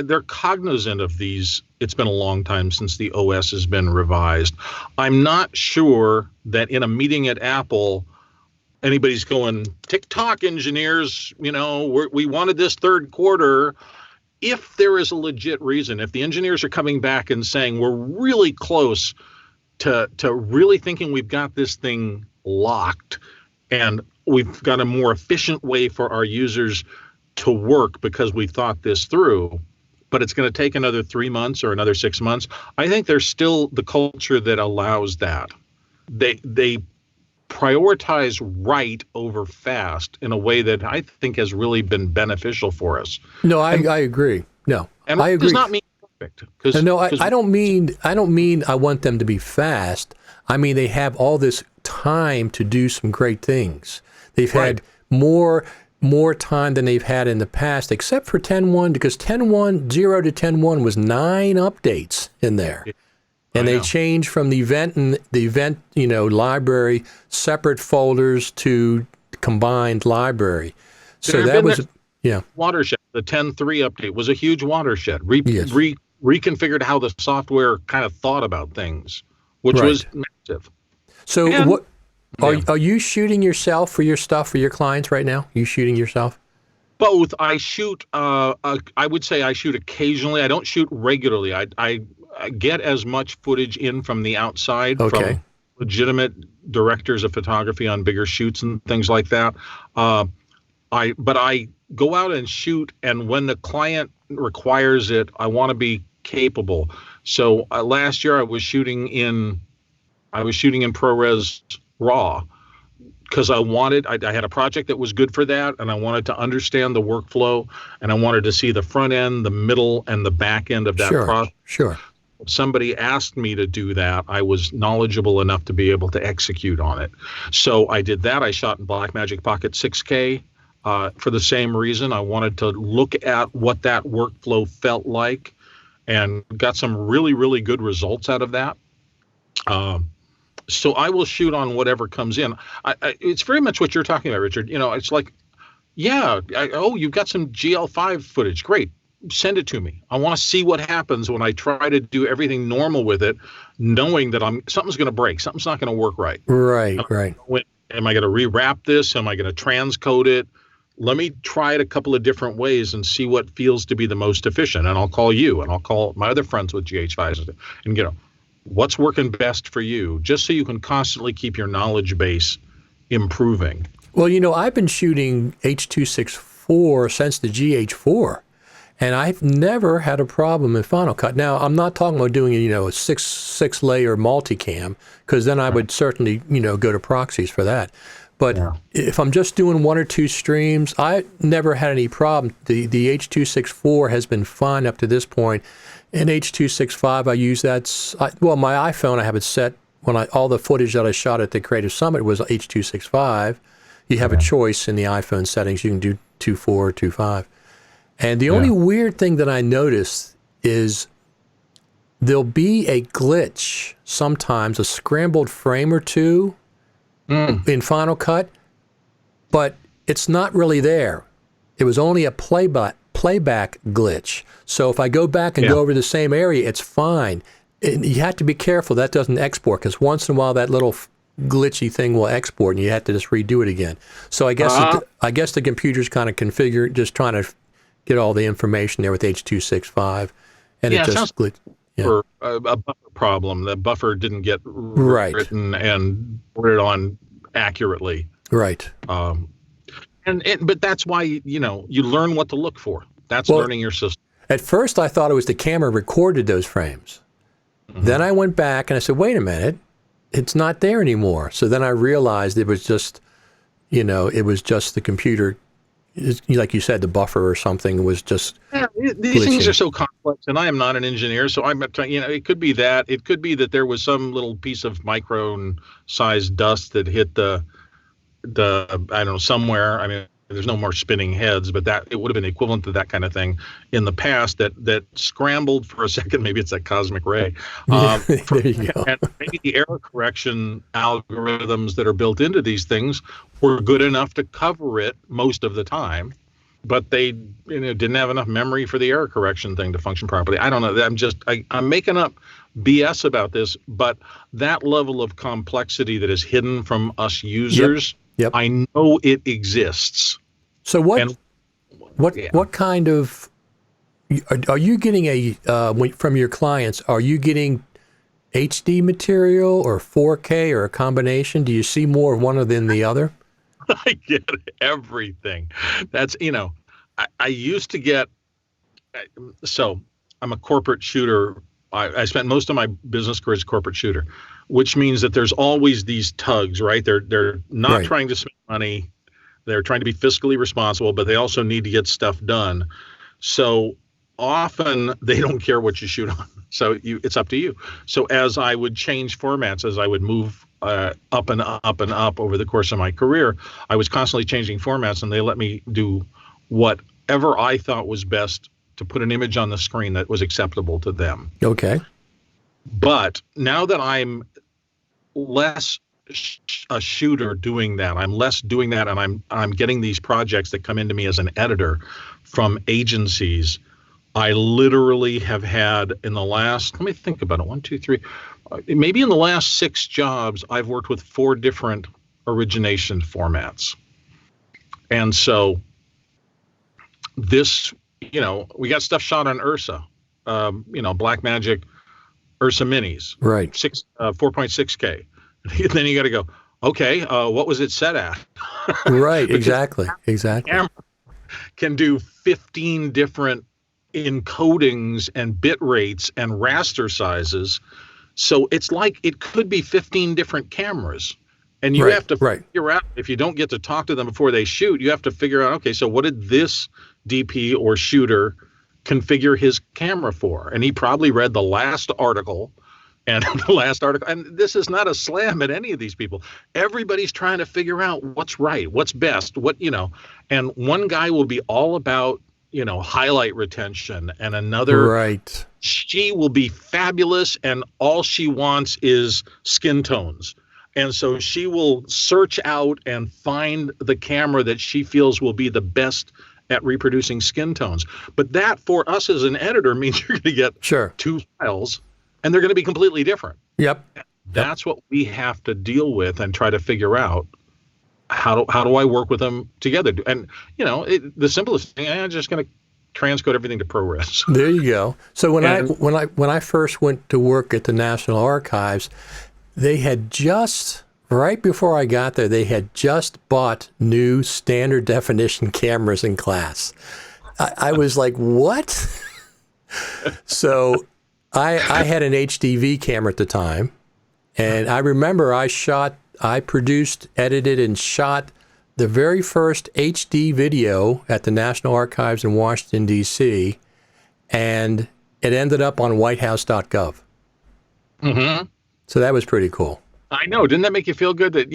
they're cognizant of these. It's been a long time since the OS has been revised. I'm not sure that in a meeting at Apple, anybody's going, TikTok engineers, we wanted this third quarter. If there is a legit reason, if the engineers are coming back and saying we're really close to really thinking we've got this thing locked and we've got a more efficient way for our users to work because we thought this through, but it's going to take another 3 months or another 6 months, I think there's still the culture that allows that. They prioritize right over fast in a way that I think has really been beneficial for us. No, I agree. No, and I it agree. Does not mean perfect. No, I don't mean I want them to be fast. I mean they have all this time to do some great things. They've had more time than they've had in the past, except for 10.1, because 10.1 0 to 10.1 was 9 updates in there. And they changed from the event library, separate folders to combined library. So that was, watershed. The 10.3 update was a huge watershed. Reconfigured how the software kind of thought about things, which was massive. So are you shooting yourself for your stuff for your clients right now? You shooting yourself? Both. I shoot. I would say I shoot occasionally. I don't shoot regularly. I get as much footage in from the outside from legitimate directors of photography on bigger shoots and things like that. But I go out and shoot, and when the client requires it, I want to be capable. So last year I was shooting in I was shooting in ProRes RAW because I had a project that was good for that, and I wanted to understand the workflow, and I wanted to see the front end, the middle, and the back end of that process. Sure. If somebody asked me to do that, I was knowledgeable enough to be able to execute on it. So I did that. I shot in Blackmagic Pocket 6K for the same reason. I wanted to look at what that workflow felt like and got some really, really good results out of that. So I will shoot on whatever comes in. It's very much what you're talking about, Richard. It's like, you've got some GL5 footage. Great. Send it to me. I want to see what happens when I try to do everything normal with it, knowing that something's going to break. Something's not going to work right. Right. Am I going to rewrap this? Am I going to transcode it? Let me try it a couple of different ways and see what feels to be the most efficient. And I'll call you, and I'll call my other friends with GH5s and what's working best for you, just so you can constantly keep your knowledge base improving. Well, I've been shooting H.264 since the GH4. And I've never had a problem in Final Cut. Now, I'm not talking about doing, a six layer multicam, because then I would certainly, go to proxies for that. But if I'm just doing one or two streams, I never had any problem. The H.264 has been fine up to this point. And H.265, I use that. My iPhone, I have it set all the footage that I shot at the Creative Summit was H.265. You have a choice in the iPhone settings. You can do 2.4 or 2.5. And the only weird thing that I noticed is there'll be a glitch sometimes, a scrambled frame or two in Final Cut, but it's not really there. It was only a playback glitch. So if I go back and go over the same area, it's fine. And you have to be careful that doesn't export, because once in a while that little glitchy thing will export and you have to just redo it again. So I guess the computer's kind of configured, just trying to get all the information there with H.265, and it just glitched. For a buffer problem, the buffer didn't get written and put on accurately. Right. But that's why you learn what to look for. That's learning your system. At first, I thought it was the camera recorded those frames. Mm-hmm. Then I went back and I said, "Wait a minute, it's not there anymore." So then I realized it was just, the computer. Like you said, the buffer or something was just. Yeah, these things are so complex, and I am not an engineer, so I'm trying. It could be that. It could be that there was some little piece of micron-sized dust that hit the I don't know, somewhere. I mean, there's no more spinning heads, but that it would have been equivalent to that kind of thing in the past that scrambled for a second. Maybe it's that cosmic ray. There you go. And maybe the error correction algorithms that are built into these things were good enough to cover it most of the time, but they didn't have enough memory for the error correction thing to function properly. I don't know. I'm making up BS about this, but that level of complexity that is hidden from us users. Yep. I know it exists. So what kind of are you getting from your clients? Are you getting HD material or 4K or a combination? Do you see more of one than the other? I get everything. That's I used to get. So I'm a corporate shooter. I spent most of my business career as a corporate shooter, which means that there's always these tugs, right? They're not trying to spend money. They're trying to be fiscally responsible, but they also need to get stuff done. So often they don't care what you shoot on. So it's up to you. So as I would change formats, as I would move up and up and up over the course of my career, I was constantly changing formats, and they let me do whatever I thought was best to put an image on the screen that was acceptable to them. Okay. But now that I'm less a shooter doing that, I'm less doing that, and I'm getting these projects that come into me as an editor from agencies. I literally have had in the last, let me think about it, 1, 2, 3, maybe in the last 6 jobs, I've worked with 4 different origination formats. And so this, we got stuff shot on Ursa, Blackmagic Ursa Minis, right? 4.6K. And then you got to go, okay, what was it set at? Right, exactly. The camera can do 15 different encodings and bit rates and raster sizes. So it's like it could be 15 different cameras. And you have to figure out, if you don't get to talk to them before they shoot, you have to figure out, okay, so what did this DP or shooter configure his camera for? And he probably read the last article and and this is not a slam at any of these people. Everybody's trying to figure out what's right, what's best, and one guy will be all about, highlight retention, and another, she will be fabulous and all she wants is skin tones. And so she will search out and find the camera that she feels will be the best at reproducing skin tones. But that, for us as an editor, means you're going to get two files, and they're going to be completely different. Yep. That's what we have to deal with and try to figure out. How do I work with them together? And, the simplest thing, I'm just going to transcode everything to ProRes. There you go. So when I first went to work at the National Archives, they had just, right before I got there, they had just bought new standard definition cameras in class. I was like, what? So I had an HDV camera at the time, and I remember I produced, edited, and shot the very first HD video at the National Archives in Washington, D.C., and it ended up on whitehouse.gov. Mm-hmm. So that was pretty cool. I know. Didn't that make you feel good that,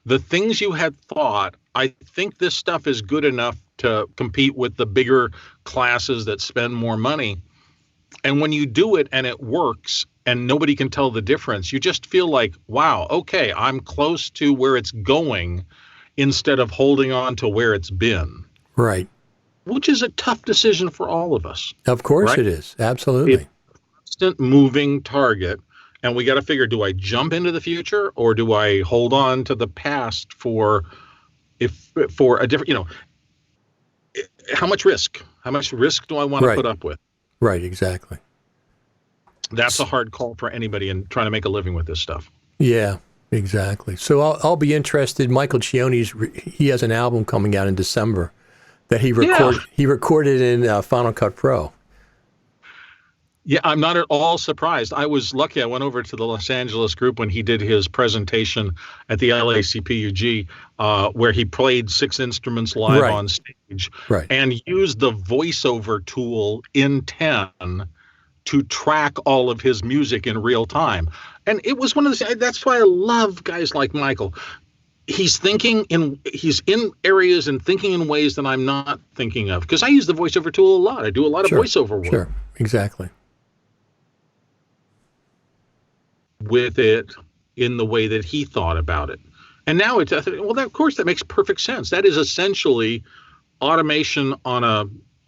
the things you had thought, I think this stuff is good enough to compete with the bigger classes that spend more money. And when you do it and it works and nobody can tell the difference, you just feel like, wow, okay, I'm close to where it's going instead of holding on to where it's been. Right. Which is a tough decision for all of us. Of course it is. Absolutely. It's a constant moving target. And we got to figure, do I jump into the future or do I hold on to the past for a different, how much risk? How much risk do I want to put up with? Right, exactly. That's a hard call for anybody in trying to make a living with this stuff. Yeah, exactly. So I'll be interested. Michael Cioni's, he has an album coming out in December that he recorded in Final Cut Pro. Yeah, I'm not at all surprised. I was lucky. I went over to the Los Angeles group when he did his presentation at the LACPUG, where he played 6 instruments live on stage and used the voiceover tool in 10 to track all of his music in real time. And it was one of the, that's why I love guys like Michael. He's in areas and thinking in ways that I'm not thinking of, because I use the voiceover tool a lot. I do a lot of voiceover work. Sure, exactly. With it in the way that he thought about it. And now of course that makes perfect sense. That is essentially automation on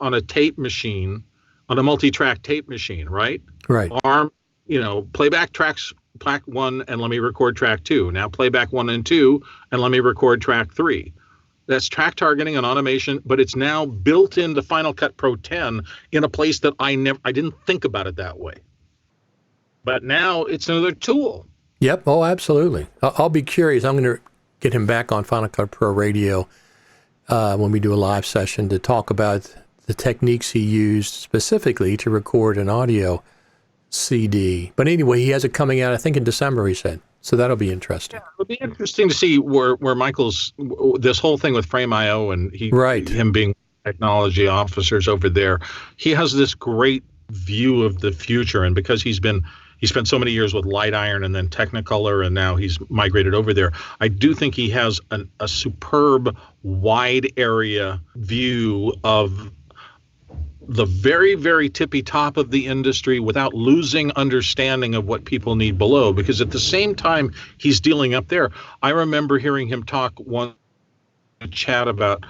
a tape machine, on a multi-track tape machine, right? Right. Playback track 1 and let me record track 2. Now playback 1 and 2 and let me record track 3. That's track targeting and automation, but it's now built into Final Cut Pro 10 in a place that I didn't think about it that way. But now it's another tool. Yep. Oh, absolutely. I'll be curious. I'm going to get him back on Final Cut Pro Radio when we do a live session to talk about the techniques he used specifically to record an audio CD. But anyway, he has it coming out, I think, in December, he said. So that'll be interesting. Yeah, it'll be interesting to see where Michael's, this whole thing with Frame.io and him being technology officers over there, he has this great view of the future. And because he spent so many years with Light Iron and then Technicolor, and now he's migrated over there, I do think he has a superb wide area view of the very, very tippy top of the industry without losing understanding of what people need below. Because at the same time he's dealing up there, I remember hearing him talk one chat about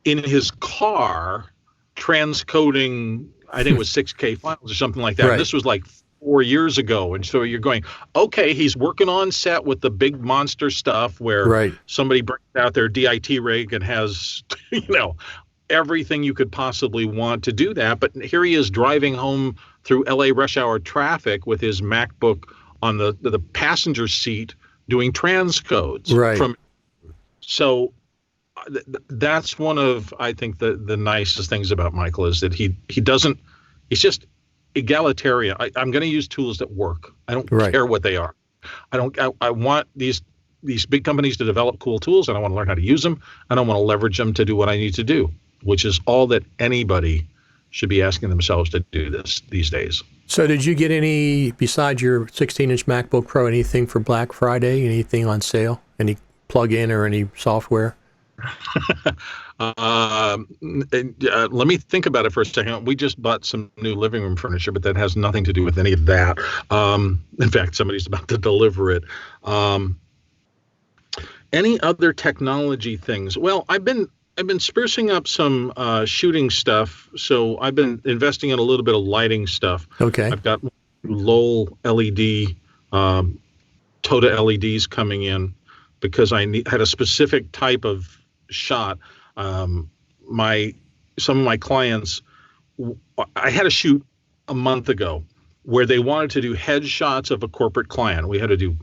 in his car transcoding, I think it was 6K files or something like that. Right. This was like 4 years ago. And so you're going, okay, he's working on set with the big monster stuff where somebody brings out their DIT rig and has, everything you could possibly want to do that. But here he is driving home through LA rush hour traffic with his MacBook on the passenger seat doing transcodes. Right. So that's one of, I think, the nicest things about Michael is that he's egalitarian. I'm going to use tools that work. I don't care what they are. I want these big companies to develop cool tools, and I want to learn how to use them, and I want to leverage them to do what I need to do, which is all that anybody should be asking themselves to do these days. So did you get any, besides your 16-inch MacBook Pro, anything for Black Friday? Anything on sale? Any plug-in or any software? Let me think about it for a second. We just bought some new living room furniture, but that has nothing to do with any of that. In fact, somebody's about to deliver it. Any other technology things? Well, I've been sprucing up some shooting stuff, so I've been investing in a little bit of lighting stuff. Okay. I've got Lowell LED, Toda LEDs coming in because I had a specific type of shot. Some of my clients, I had a shoot a month ago where they wanted to do headshots of a corporate client. We had to do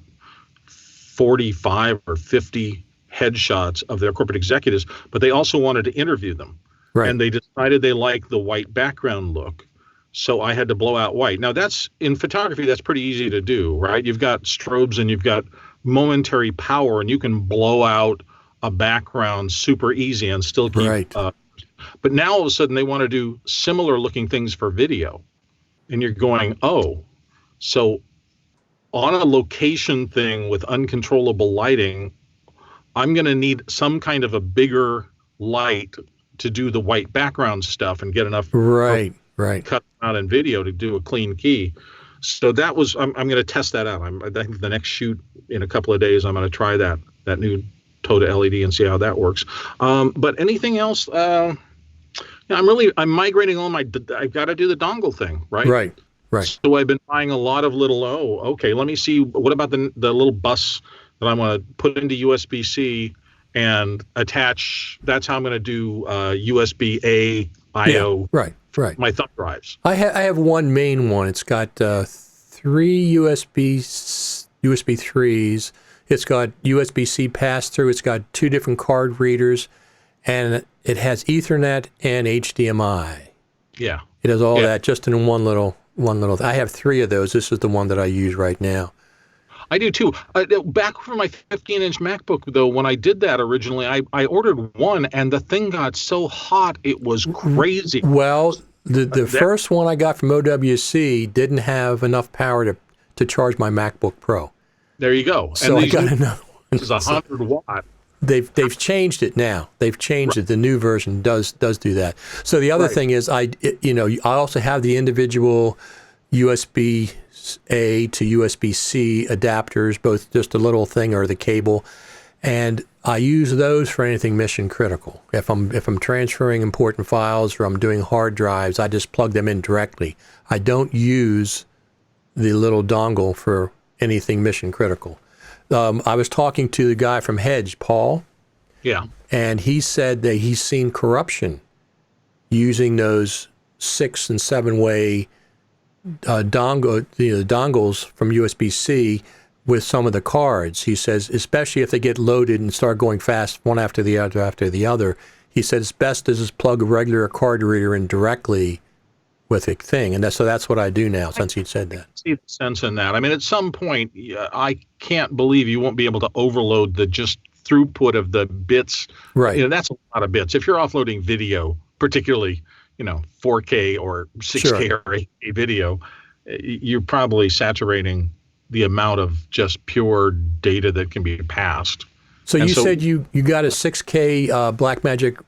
45 or 50 headshots of their corporate executives, but they also wanted to interview them. Right. And they decided they liked the white background look. So I had to blow out white. Now in photography, that's pretty easy to do, right? You've got strobes and you've got momentary power, and you can blow out a background super easy and still keep. Right. But now all of a sudden they want to do similar looking things for video. And you're going, oh, so on a location thing with uncontrollable lighting, I'm going to need some kind of a bigger light to do the white background stuff and get enough cut out in video to do a clean key. So that was, I'm going to test that out. I think the next shoot in a couple of days, I'm going to try that new Toda LED and see how that works. But anything else? I'm migrating I've got to do the dongle thing, right? Right. So I've been buying a lot of little, let me see, what about the little bus that I want to put into USB-C and attach? That's how I'm going to do USB-A I/O. Yeah, right. My thumb drives. I have one main one. It's got 3 USB 3s. It's got USB-C pass-through. It's got 2 different card readers, and it has Ethernet and HDMI. Yeah. It has all that just in one little. I have 3 of those. This is the one that I use right now. I do too. Back for my 15-inch MacBook, though, when I did that originally, I ordered one, and the thing got so hot it was crazy. Well, the first one I got from OWC didn't have enough power to charge my MacBook Pro. There you go. So I got another one. This is 100 watt. They've changed it now. They've changed it. The new version does do that. So the other thing is, I also have the individual USB-A to USB-C adapters, both just a little thing or the cable, and I use those for anything mission critical. If I'm transferring important files or I'm doing hard drives, I just plug them in directly. I don't use the little dongle for anything mission critical. I was talking to the guy from Hedge, Paul. Yeah. And he said that he's seen corruption using those 6- and 7-way dongles from USB-C with some of the cards. He says, especially if they get loaded and start going fast one after the other, he said it's best to just plug a regular card reader in directly with a thing. And so that's what I do now, since he said that. I see the sense in that. I mean, at some point, I can't believe you won't be able to overload the just throughput of the bits. Right. That's a lot of bits. If you're offloading video, particularly, 4K or 6K or 8K video, you're probably saturating the amount of just pure data that can be passed. So you said you got a 6K Blackmagic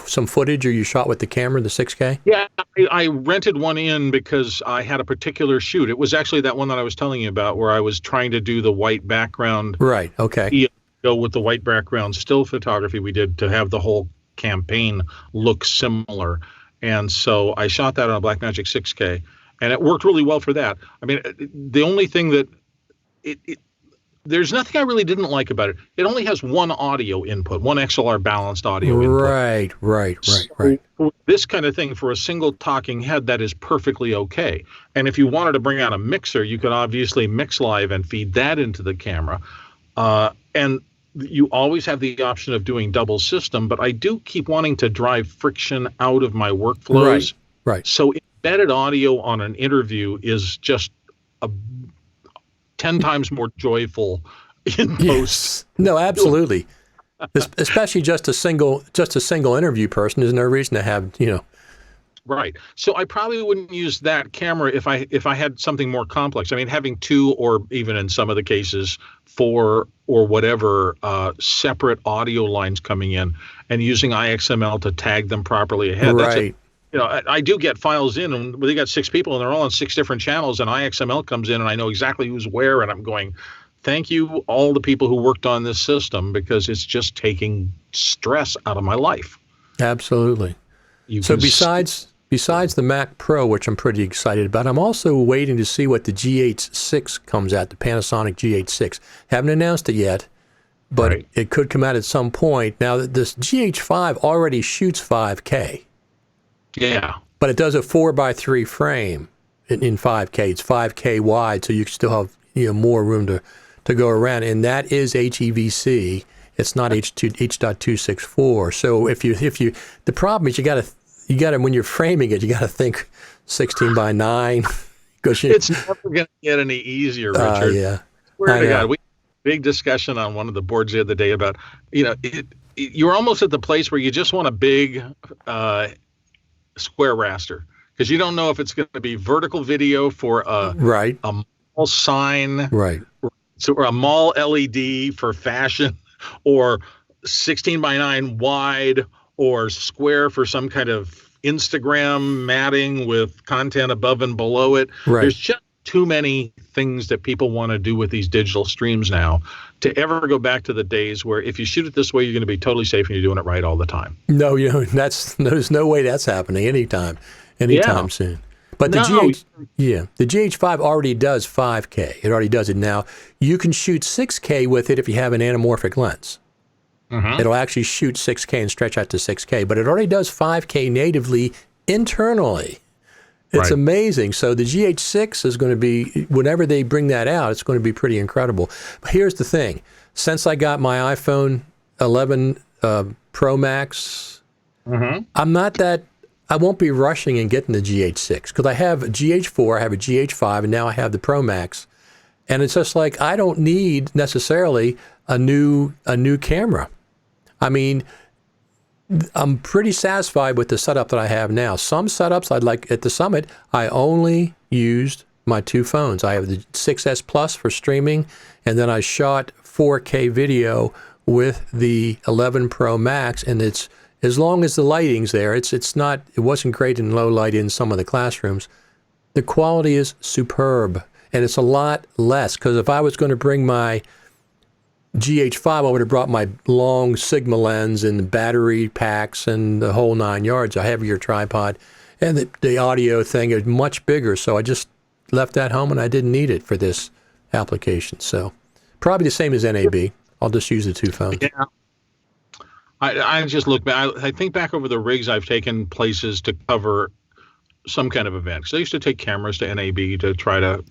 some footage, or you shot with the camera, the 6K? Yeah, I rented one in because I had a particular shoot. It was actually that one that I was telling you about where I was trying to do the white background. Right, okay. Go with the white background still photography we did to have the whole campaign look similar. And so I shot that on a Blackmagic 6K, and it worked really well for that. I mean, the only thing that there's nothing I really didn't like about it. It only has one audio input, one XLR balanced audio input. Right. For this kind of thing, for a single talking head, that is perfectly okay. And if you wanted to bring out a mixer, you could obviously mix live and feed that into the camera. And you always have the option of doing double system, but I do keep wanting to drive friction out of my workflows. Right. So in embedded audio on an interview is just a 10 times more joyful in post. Yes. No, absolutely. Especially just a single interview person. There's no reason to have, Right. So I probably wouldn't use that camera if I had something more complex. I mean, having 2 or even in some of the cases 4 or whatever separate audio lines coming in and using IXML to tag them properly ahead. Right. I do get files in, and they got 6 people and they're all on 6 different channels, and IXML comes in and I know exactly who's where, and I'm going, thank you all the people who worked on this system, because it's just taking stress out of my life. Absolutely. So besides the Mac Pro, which I'm pretty excited about, I'm also waiting to see what the GH6 comes out, the Panasonic GH6. Haven't announced it yet, but It could come out at some point. Now, this GH5 already shoots 5K. Yeah. But it does a 4:3 frame in 5K. It's 5K wide, so you still have more room to go around. And that is HEVC. It's not H.264. So if you the problem is you got to when you're framing it, you got to think 16:9 because it's never going to get any easier, Richard. Yeah. Swear to God, we had a big discussion on one of the boards the other day about you're almost at the place where you just want a big square raster, because you don't know if it's going to be vertical video for a mall sign, or a mall LED for fashion, or 16:9 wide, or square for some kind of Instagram matting with content above and below it. There's just too many things that people want to do with these digital streams now to ever go back to the days where if you shoot it this way, you're going to be totally safe and you're doing it right all the time. No, there's no way that's happening anytime soon. But the GH5 already does 5K. It already does it now. You can shoot 6K with it if you have an anamorphic lens. Mm-hmm. It'll actually shoot 6K and stretch out to 6K, but it already does 5K natively internally. It's amazing. So the GH6 is going to be, whenever they bring that out, it's going to be pretty incredible. But here's the thing. Since I got my iPhone 11 Pro Max, I won't be rushing and getting the GH6 because I have a GH4, I have a GH5, and now I have the Pro Max. And it's just like, I don't need necessarily a new camera. I mean, I'm pretty satisfied with the setup that I have now. Some setups I'd like at the Summit, I only used my 2 phones. I have the 6S Plus for streaming, and then I shot 4K video with the 11 Pro Max, and it's as long as the lighting's there. It wasn't great in low light in some of the classrooms. The quality is superb, and it's a lot less, because if I was going to bring my GH5, I would have brought my long Sigma lens and the battery packs and the whole 9 yards, a heavier tripod, and the audio thing is much bigger. So I just left that home and I didn't need it for this application. So probably the same as NAB. I'll just use the 2 phones. Yeah. I just look back. I think back over the rigs I've taken places to cover some kind of event. So I used to take cameras to NAB to try to,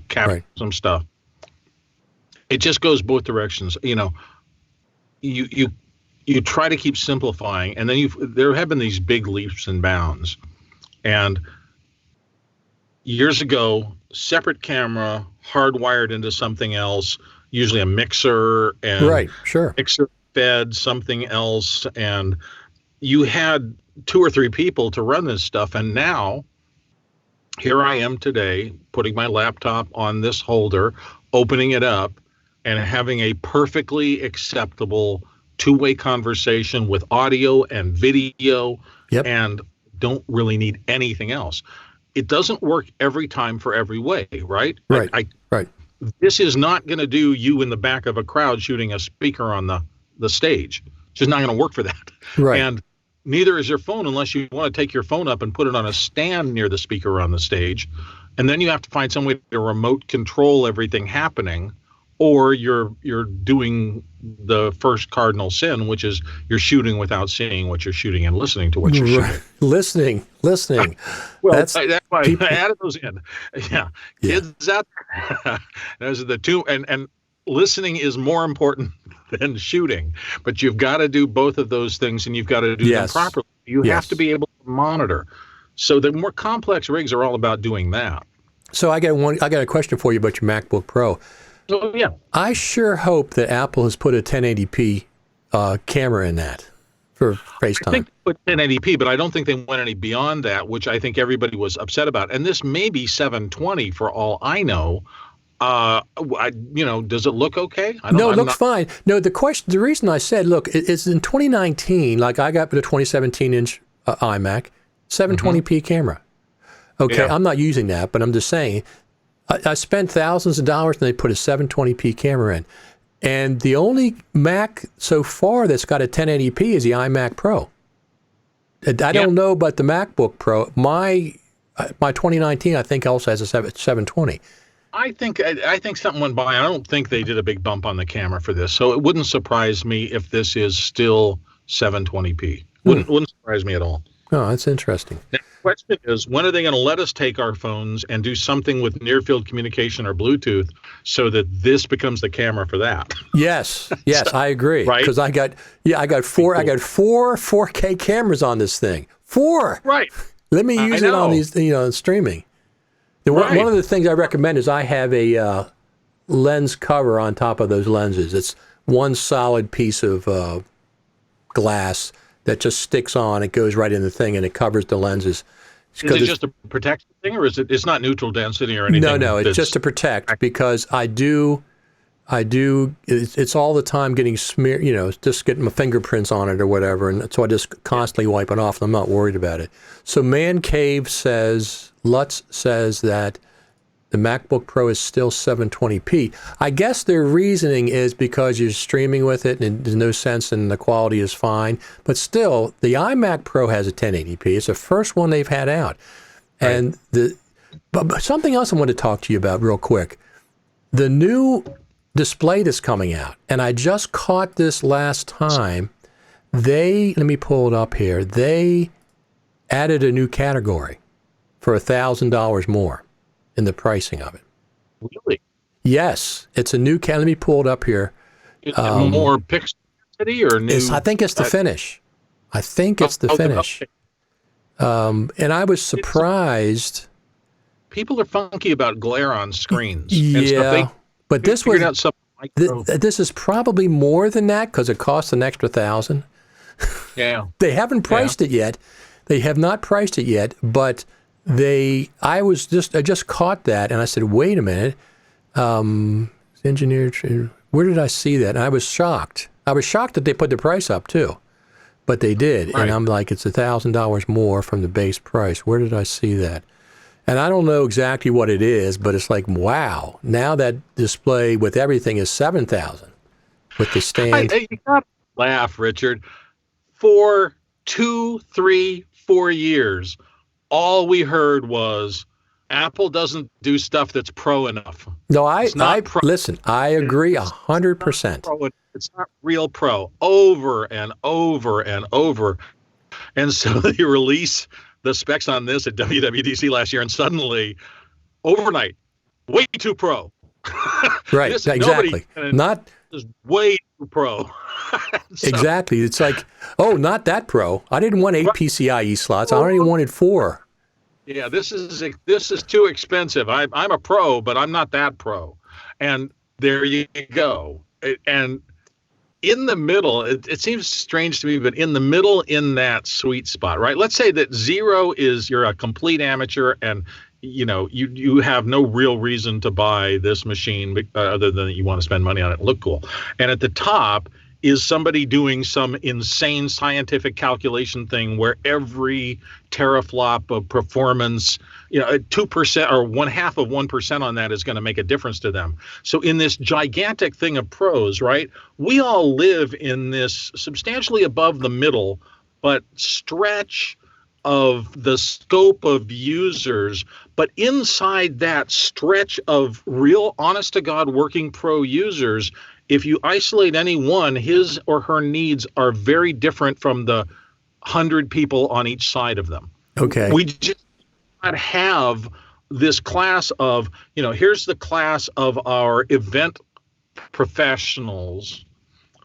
capture some stuff. It just goes both directions. You try to keep simplifying, and then there have been these big leaps and bounds. And years ago, separate camera hardwired into something else, usually a mixer, and mixer fed something else, and you had 2 or 3 people to run this stuff. And now here I am today, putting my laptop on this holder, opening it up, and having a perfectly acceptable 2-way conversation with audio and video, and don't really need anything else. It doesn't work every time for every way, right? Right. This is not going to do you in the back of a crowd shooting a speaker on the stage. It's just not going to work for that. Right. And neither is your phone, unless you want to take your phone up and put it on a stand near the speaker on the stage. And then you have to find some way to remote control everything happening. Or you're doing the first cardinal sin, which is you're shooting without seeing what you're shooting and listening to what you're shooting. Listening. Well, that's why I added those in. Yeah. Kids out there. Those are the 2. And listening is more important than shooting. But you've got to do both of those things, and you've got to do them properly. You have to be able to monitor. So the more complex rigs are all about doing that. So I got a question for you about your MacBook Pro. Oh, yeah. I sure hope that Apple has put a 1080p camera in that for FaceTime. I think they put 1080p, but I don't think they went any beyond that, which I think everybody was upset about. And this may be 720 for all I know. Does it look okay? No, it looks fine. No, the reason I said, look, it's in 2019, like I got the 2017-inch iMac, 720p camera. Okay, yeah. I'm not using that, but I'm just saying, I spent thousands of dollars and they put a 720p camera in. And the only Mac so far that's got a 1080p is the iMac Pro. I don't know about the MacBook Pro. My 2019, I think, also has a 720. I think something went by. I don't think they did a big bump on the camera for this, so it wouldn't surprise me if this is still 720p. Wouldn't surprise me at all. Oh, that's interesting. Now, the question is, when are they going to let us take our phones and do something with near-field communication or Bluetooth so that this becomes the camera for that? Yes, I agree. Right? Because I got four 4K cameras on this thing. 4. Right. Let me use it on these, streaming. One of the things I recommend is I have a lens cover on top of those lenses. It's one solid piece of glass that just sticks on. It goes right in the thing, and it covers the lenses. Is it just a protection thing, or it's not neutral density or anything? No, it's just to protect, because I do, it's all the time getting smeared, just getting my fingerprints on it or whatever, and so I just constantly wipe it off, and I'm not worried about it. So Man Cave Lutz says that the MacBook Pro is still 720p. I guess their reasoning is because you're streaming with it and there's no sense and the quality is fine. But still, the iMac Pro has a 1080p. It's the first one they've had out. Right. And but something else I want to talk to you about real quick. The new display that's coming out, and I just caught this last time. Let me pull it up here. They added a new category for $1,000 more in the pricing of it. Really? Yes, it's a new. Let me pull it up here. Is it more pixel density or new? I think it's the finish. I think it's the finish. Okay. And I was surprised. People are funky about glare on screens. Yeah, but this is probably more than that because it costs an extra $1,000. Yeah. They haven't priced it yet. They have not priced it yet, but I just caught that, and I said, wait a minute, engineered, where did I see that? And I was shocked. I was shocked that they put the price up too, but they did. Right. And I'm like, it's $1,000 more from the base price. Where did I see that? And I don't know exactly what it is, but it's like, wow, now that display with everything is $7,000 with the stand. You gotta laugh, Richard. For 2, 3, 4 years, all we heard was Apple doesn't do stuff that's pro enough. No, listen, I agree 100%. It's not real pro, over and over and over. And so they release the specs on this at WWDC last year, and suddenly, overnight, way too pro. Right, exactly. Not is way too pro. So, exactly. It's like, oh, not that pro. I didn't want 8 PCIe slots. I only wanted 4. Yeah, this is too expensive. I'm a pro, but I'm not that pro. And there you go. And in the middle, it seems strange to me, but in the middle, in that sweet spot, right? Let's say that 0 is you're a complete amateur, and you have no real reason to buy this machine other than you want to spend money on it and look cool. And at the top is somebody doing some insane scientific calculation thing where every teraflop of performance, 2% or 0.5% on that is going to make a difference to them. So in this gigantic thing of pros, right, we all live in this substantially above the middle, but stretch of the scope of users. But inside that stretch of real honest to God working pro users, if you isolate any one, his or her needs are very different from the 100 people on each side of them. Okay. We just not have this class of, here's the class of our event professionals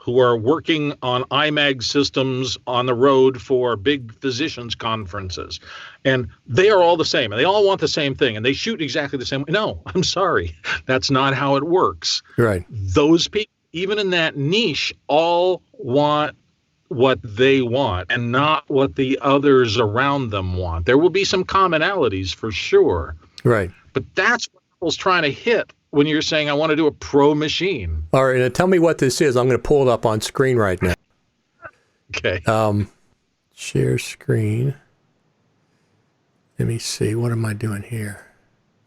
who are working on IMAG systems on the road for big physicians conferences. And they are all the same, and they all want the same thing, and they shoot exactly the same way. No, I'm sorry. That's not how it works. Right. Those people, even in that niche, all want what they want and not what the others around them want. There will be some commonalities for sure. Right. But that's what Apple's trying to hit when you're saying, I want to do a pro machine. All right, now tell me what this is. I'm going to pull it up on screen right now. Okay. Share screen. Let me see. What am I doing here?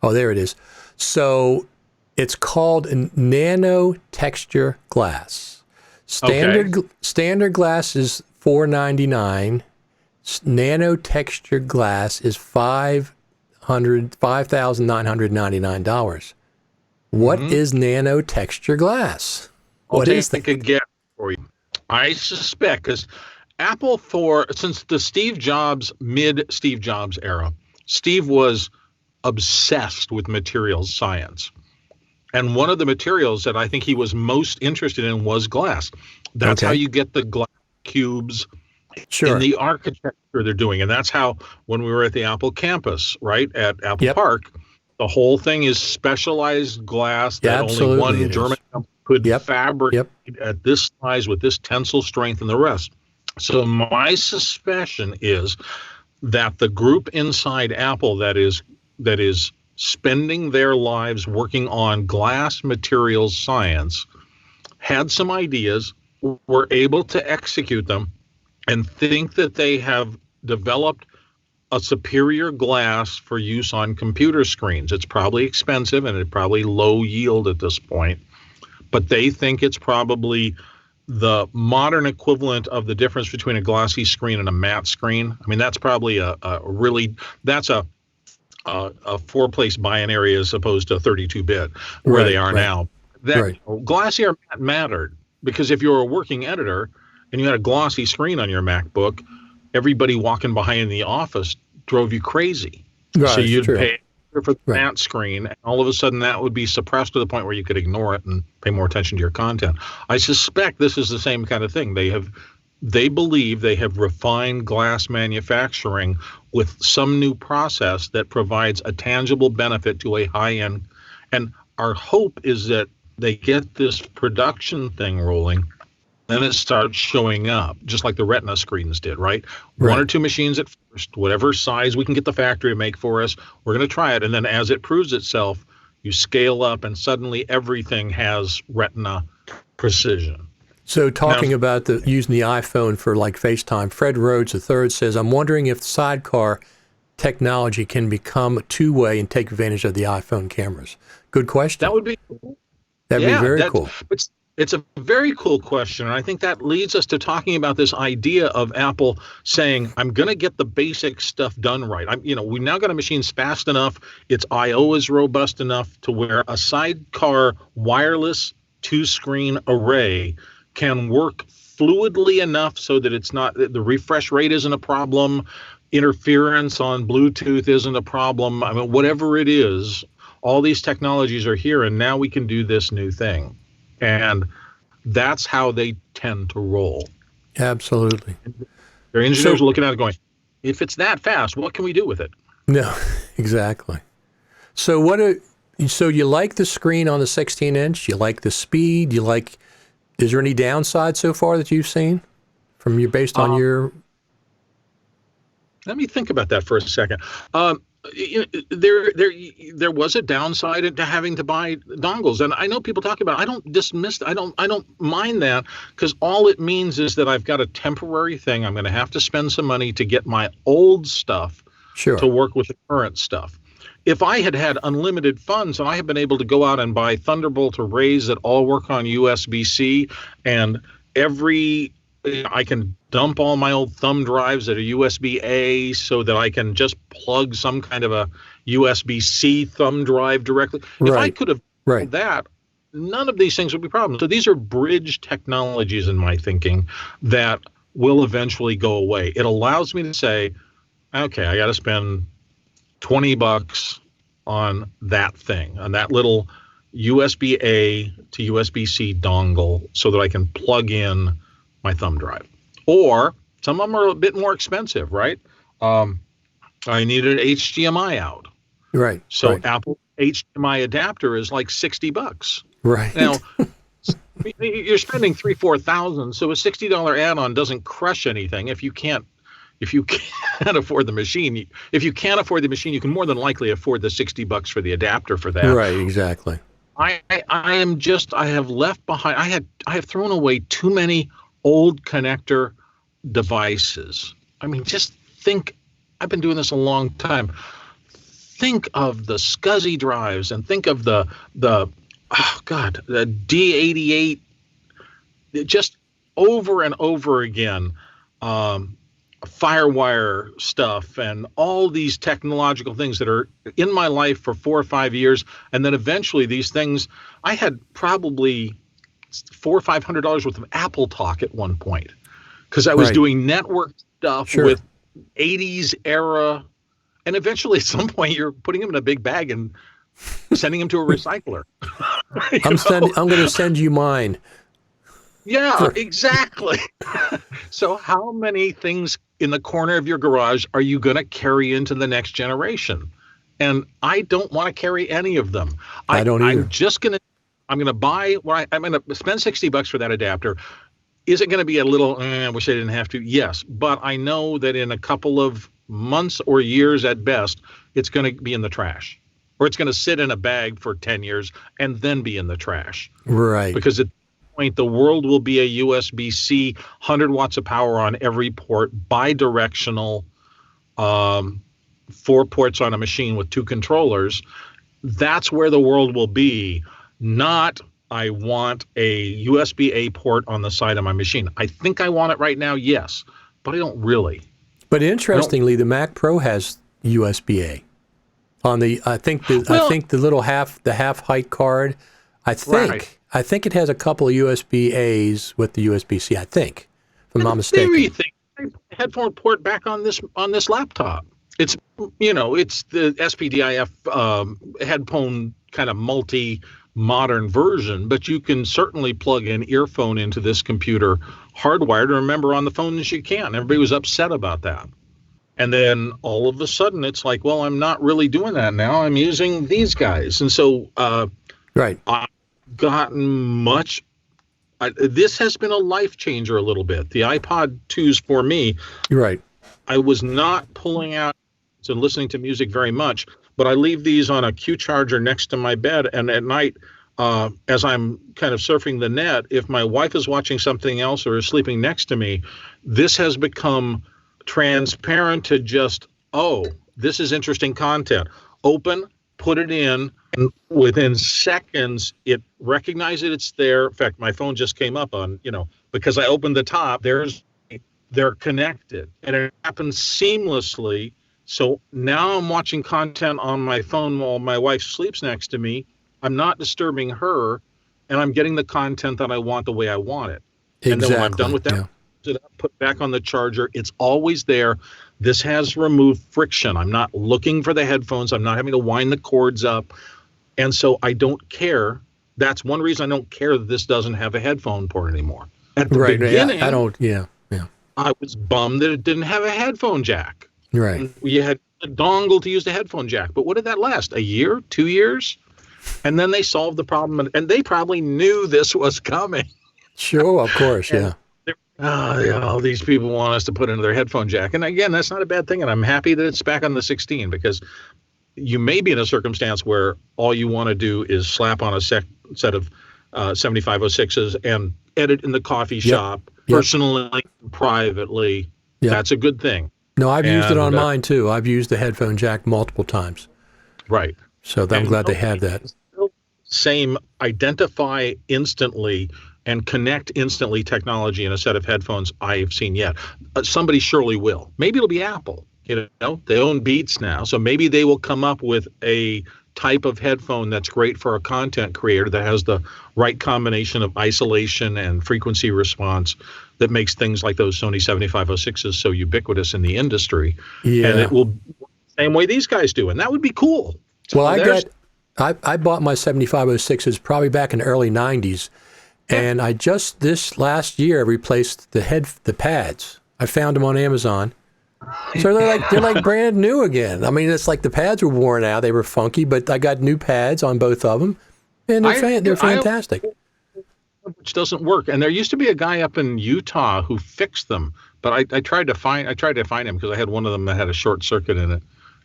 Oh, there it is. So it's called nano texture glass. Standard glass is $499. Nano texture glass is $5,999. What is nano texture glass? What is that? I could get for you. I suspect, because Apple, since the mid-Steve Jobs era, Steve was obsessed with materials science. And one of the materials that I think he was most interested in was glass. That's how you get the glass cubes in the architecture they're doing. And that's how, when we were at the Apple campus, right, at Apple Park, the whole thing is specialized glass that only one German company could fabricate at this size with this tensile strength and the rest. So my suspicion is that the group inside Apple that is spending their lives working on glass materials science had some ideas, were able to execute them, and think that they have developed a superior glass for use on computer screens. It's probably expensive and it's probably low yield at this point, but they think it's probably the modern equivalent of the difference between a glossy screen and a matte screen. I mean, that's probably a 4-place binary as opposed to 32-bit where they are now. That glossy or matte mattered, because if you were a working editor and you had a glossy screen on your MacBook, everybody walking by in the office drove you crazy. So you'd pay for the matte screen, and all of a sudden that would be suppressed to the point where you could ignore it and pay more attention to your content. I suspect this is the same kind of thing. They believe they have refined glass manufacturing with some new process that provides a tangible benefit to a high-end. And our hope is that they get this production thing rolling, then it starts showing up, just like the Retina screens did, right? One or two machines at first, whatever size we can get the factory to make for us, we're going to try it. And then as it proves itself, you scale up and suddenly everything has Retina precision. So talking about using the iPhone for like FaceTime, Fred Rhodes III says, I'm wondering if sidecar technology can become two-way and take advantage of the iPhone cameras. Good question. That would be cool. That'd be very cool. It's a very cool question, and I think that leads us to talking about this idea of Apple saying, I'm going to get the basic stuff done right. We've now got a machine fast enough, its I/O is robust enough to where a sidecar wireless 2-screen array can work fluidly enough so that it's not, the refresh rate isn't a problem, interference on Bluetooth isn't a problem. I mean, whatever it is, all these technologies are here, and now we can do this new thing. And that's how they tend to roll. Absolutely. Their engineers are looking at it going, if it's that fast, what can we do with it? No, exactly. So so you like the screen on the 16-inch? You like the speed? Is there any downside so far that you've seen based on your? Let me think about that for a second. There was a downside to having to buy dongles, and I know people talk about it. I don't mind that, because all it means is that I've got a temporary thing. I'm going to have to spend some money to get my old stuff to work with the current stuff. If I had unlimited funds and I had been able to go out and buy Thunderbolt arrays that all work on USB-C, and I can dump all my old thumb drives that are USB-A so that I can just plug some kind of a USB-C thumb drive directly. If I could have done that, none of these things would be problems. So these are bridge technologies in my thinking that will eventually go away. It allows me to say, okay, I got to spend $20 on that thing, on that little USB-A to USB-C dongle so that I can plug in my thumb drive. Or some of them are a bit more expensive, right? I need an HDMI out. Right. So right. Apple HDMI adapter is like $60. Right. Now, you're spending $3,000-$4,000, so a $60 add-on doesn't crush anything if you can't afford the machine. If you can't afford the machine, you can more than likely afford the $60 for the adapter for that. Right, exactly. I have left behind. I have thrown away too many old connector devices. I mean, just think. I've been doing this a long time. Think of the SCSI drives and think of the D88. Just over and over again. Firewire stuff and all these technological things that are in my life for 4 or 5 years, and then eventually these things, I had probably $400 or $500 worth of Apple talk at one point because I was doing network stuff with 80s era, and eventually at some point you're putting them in a big bag and sending them to a recycler. I'm going to send you mine. Yeah, exactly. So how many things in the corner of your garage are you going to carry into the next generation? And I don't want to carry any of them. I don't either. I'm going to buy, I'm going to spend $60 for that adapter. Is it going to be a little, I wish I didn't have to? Yes. But I know that in a couple of months or years at best, it's going to be in the trash. Or it's going to sit in a bag for 10 years and then be in the trash. Right. Because at point, the world will be a USB-C, 100 watts of power on every port, bidirectional, 4 ports on a machine with 2 controllers. That's where the world will be, not I want a USB-A port on the side of my machine. I think I want it right now, yes, but I don't really. But interestingly, the Mac Pro has USB-A on the. I think the little half height card. I think it has a couple of USB-A's with the USB-C. I think, if I'm not mistaken. Headphone port back on this laptop. It's it's the SPDIF headphone kind of multi-modern version, but you can certainly plug an earphone into this computer hardwired. Remember, on the phones you can. Everybody was upset about that. And then all of a sudden it's like, well, I'm not really doing that now. I'm using these guys. And so I've gotten this has been a life changer a little bit. The iPod 2s for me. Right. I was not pulling out and listening to music very much, but I leave these on a Q charger next to my bed. And at night, as I'm kind of surfing the net, if my wife is watching something else or is sleeping next to me, this has become transparent to just, this is interesting content. Open, put it in, and within seconds, it recognizes it's there. In fact, my phone just came up on, because I opened the top, they're connected, and it happens seamlessly. So now I'm watching content on my phone while my wife sleeps next to me. I'm not disturbing her, and I'm getting the content that I want the way I want it. Exactly. And then when I'm done with that, put back on the charger. It's always there. This has removed friction. I'm not looking for the headphones. I'm not having to wind the cords up. And so I don't care. That's one reason I don't care that this doesn't have a headphone port anymore. At the beginning, I don't. I was bummed that it didn't have a headphone jack. Right. And you had a dongle to use the headphone jack. But what did that last? A year? 2 years? And then they solved the problem. And they probably knew this was coming. Sure, of course, yeah. All these people want us to put into their headphone jack. And again, that's not a bad thing. And I'm happy that it's back on the 16 because you may be in a circumstance where all you want to do is slap on a set of 7506s and edit in the coffee shop, personally, privately. Yep. That's a good thing. No, I've used it on mine too. I've used the headphone jack multiple times. Right. So I'm glad they have that. Same identify instantly and connect instantly technology in a set of headphones I have seen yet. Somebody surely will. Maybe it'll be Apple. They own Beats now, so maybe they will come up with a type of headphone that's great for a content creator that has the right combination of isolation and frequency response that makes things like those Sony 7506s so ubiquitous in the industry. Yeah. And it will work the same way these guys do, and that would be cool. Well, I bought my 7506s probably back in the early 90s, and I just this last year replaced the pads. I found them on Amazon. So they're like brand new again. I mean, it's like the pads were worn out. They were funky, but I got new pads on both of them, and they're fantastic. Which doesn't work. And there used to be a guy up in Utah who fixed them, but I tried to find him because I had one of them that had a short circuit in it,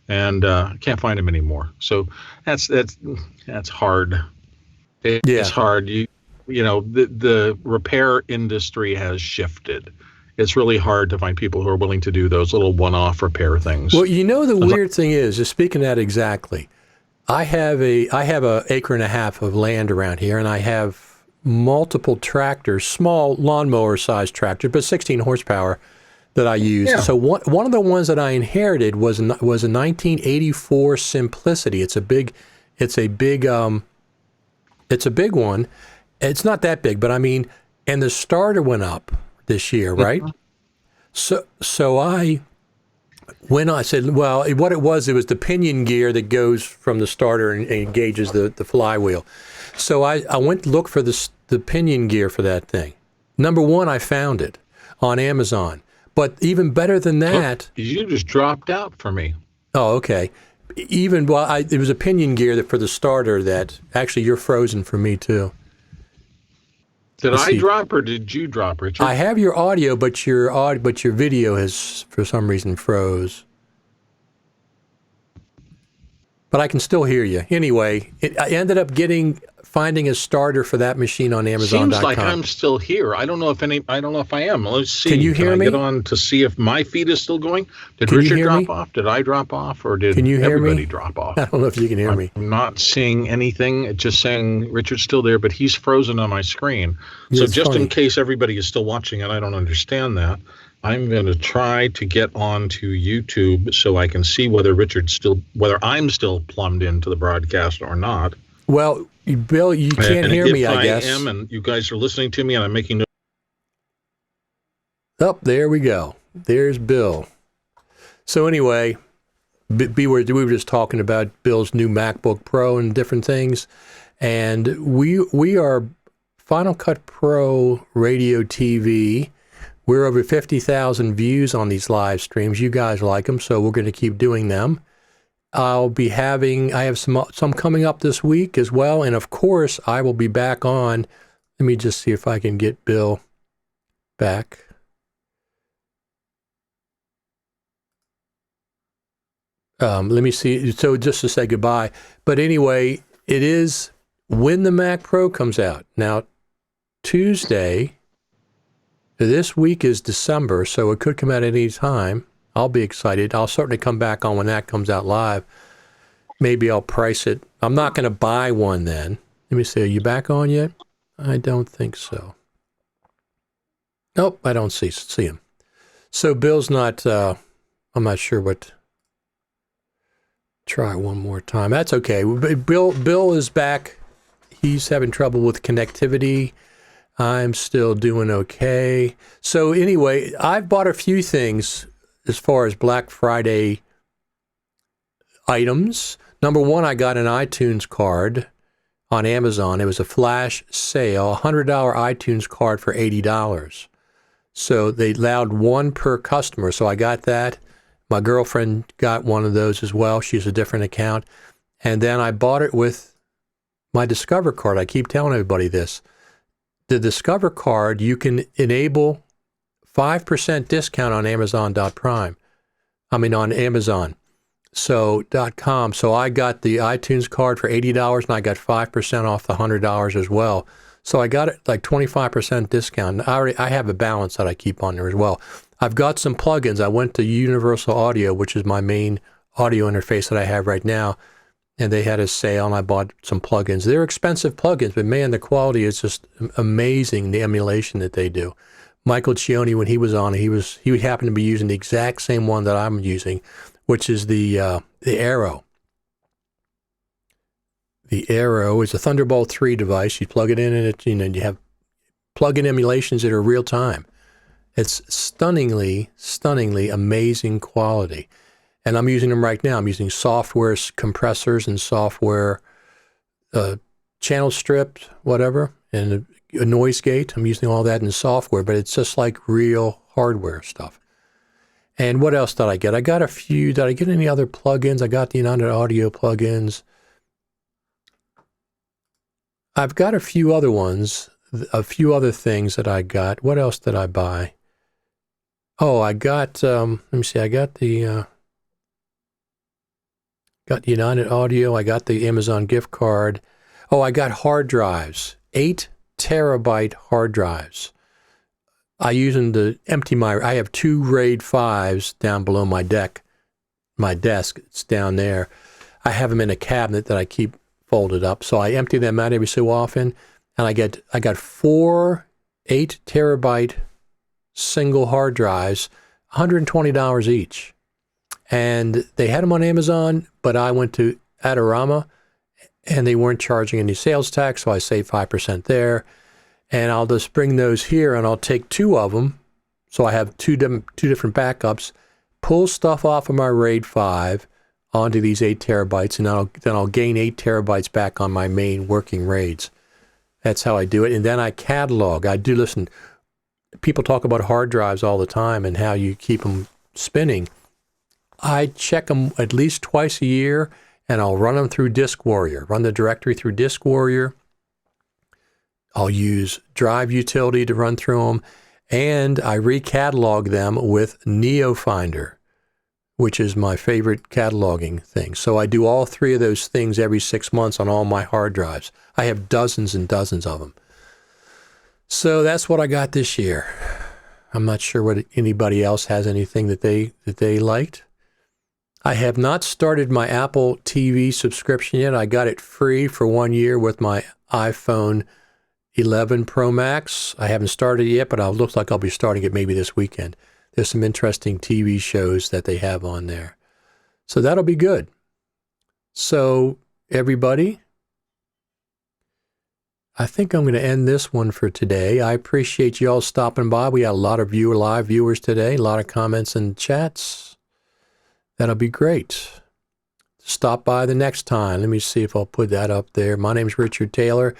and I can't find him anymore. So that's hard. It's hard. You know, the repair industry has shifted. It's really hard to find people who are willing to do those little one-off repair things. Well, you know, the weird thing is speaking of that exactly, I have a acre and a half of land around here, and I have multiple tractors, small lawnmower-sized tractors, but 16 horsepower that I use. Yeah. So one of the ones that I inherited was a 1984 Simplicity. It's a big one. It's not that big, but I mean, and the starter went up this year, right? So I said, well, what it was the pinion gear that goes from the starter and engages the flywheel. So I went to look for the pinion gear for that thing. Number one, I found it on Amazon. But even better than that... You just dropped out for me. Oh, okay. It was a pinion gear for the starter that... Actually, you're frozen for me, too. Did I drop or did you drop, Richard? I have your audio, but your video has, for some reason, froze. But I can still hear you. Anyway, I ended up finding a starter for that machine on Amazon.com. Seems like I'm still here. I don't know if I am. Let's see. Can you hear me? Can I get on to see if my feed is still going? Did Richard drop off? Did I drop off? Or did everybody drop off? I don't know if you can hear me. I'm not seeing anything. It's just saying Richard's still there, but he's frozen on my screen. So just in case everybody is still watching and I don't understand that, I'm going to try to get onto YouTube so I can see whether I'm still plumbed into the broadcast or not. Well, Bill, you can't hear me, I guess. I am, and you guys are listening to me, and I'm making. Oh, there we go. There's Bill. So anyway, we were just talking about Bill's new MacBook Pro and different things, and we are Final Cut Pro Radio TV. We're over 50,000 views on these live streams. You guys like them, so we're going to keep doing them. I have some coming up this week as well, and of course, I will be back on. Let me just see if I can get Bill back. Let me see. So just to say goodbye. But anyway, it is when the Mac Pro comes out. Now, Tuesday, this week is December, so it could come out at any time. I'll be excited. I'll certainly come back on when that comes out live. Maybe I'll price it. I'm not going to buy one then. Let me see. Are you back on yet? I don't think so. Nope, I don't see him. So Bill's not, I'm not sure what. Try one more time. That's okay. Bill is back. He's having trouble with connectivity. I'm still doing okay. So anyway, I've bought a few things as far as Black Friday items. Number one, I got an iTunes card on Amazon. It was a flash sale, a $100 iTunes card for $80. So they allowed one per customer. So I got that. My girlfriend got one of those as well. She has a different account. And then I bought it with my Discover card. I keep telling everybody this. The Discover card, you can enable 5% discount on Amazon.com. So .com. So I got the iTunes card for $80 and I got 5% off the $100 as well. So I got it like 25% discount. I have a balance that I keep on there as well. I've got some plugins. I went to Universal Audio, which is my main audio interface that I have right now, and they had a sale and I bought some plugins. They're expensive plugins, but man, the quality is just amazing, the emulation that they do. Michael Cioni, when he was on, he happened to be using the exact same one that I'm using, which is the Arrow. The Arrow is a Thunderbolt 3 device. You plug it in and you have plug-in emulations that are real time. It's stunningly amazing quality. And I'm using them right now. I'm using software compressors and software channel strip, whatever, and a noise gate. I'm using all that in software, but it's just like real hardware stuff. And what else did I get? I got a few. Did I get any other plugins? I got the United Audio plugins. I've got a few other ones, a few other things that I got. What else did I buy? Oh, I got, let me see, I got the United Audio. I got the Amazon gift card. Oh, I got hard drives, 8 terabyte hard drives. I use them to empty I have 2 RAID 5s down below my desk. It's down there. I have them in a cabinet that I keep folded up. So I empty them out every so often. And I got 4 8 terabyte single hard drives, $120 each. And they had them on Amazon, but I went to Adorama and they weren't charging any sales tax. So I saved 5% there. And I'll just bring those here and I'll take 2 of them. So I have two different backups, pull stuff off of my RAID 5 onto these 8 terabytes, and then I'll gain 8 terabytes back on my main working RAIDs. That's how I do it. And then I catalog. I do listen. People talk about hard drives all the time and how you keep them spinning. I check them at least twice a year, and I'll run them through Disk Warrior. Run the directory through Disk Warrior. I'll use Drive Utility to run through them, and I recatalog them with NeoFinder, which is my favorite cataloging thing. So I do all 3 of those things every 6 months on all my hard drives. I have dozens and dozens of them. So that's what I got this year. I'm not sure what anybody else has anything that they liked. I have not started my Apple TV subscription yet. I got it free for 1 year with my iPhone 11 Pro Max. I haven't started it yet, but it looks like I'll be starting it maybe this weekend. There's some interesting TV shows that they have on there. So that'll be good. So everybody, I think I'm going to end this one for today. I appreciate you all stopping by. We had a lot of live viewers today, a lot of comments and chats. That'll be great. Stop by the next time. Let me see if I'll put that up there. My name's Richard Taylor.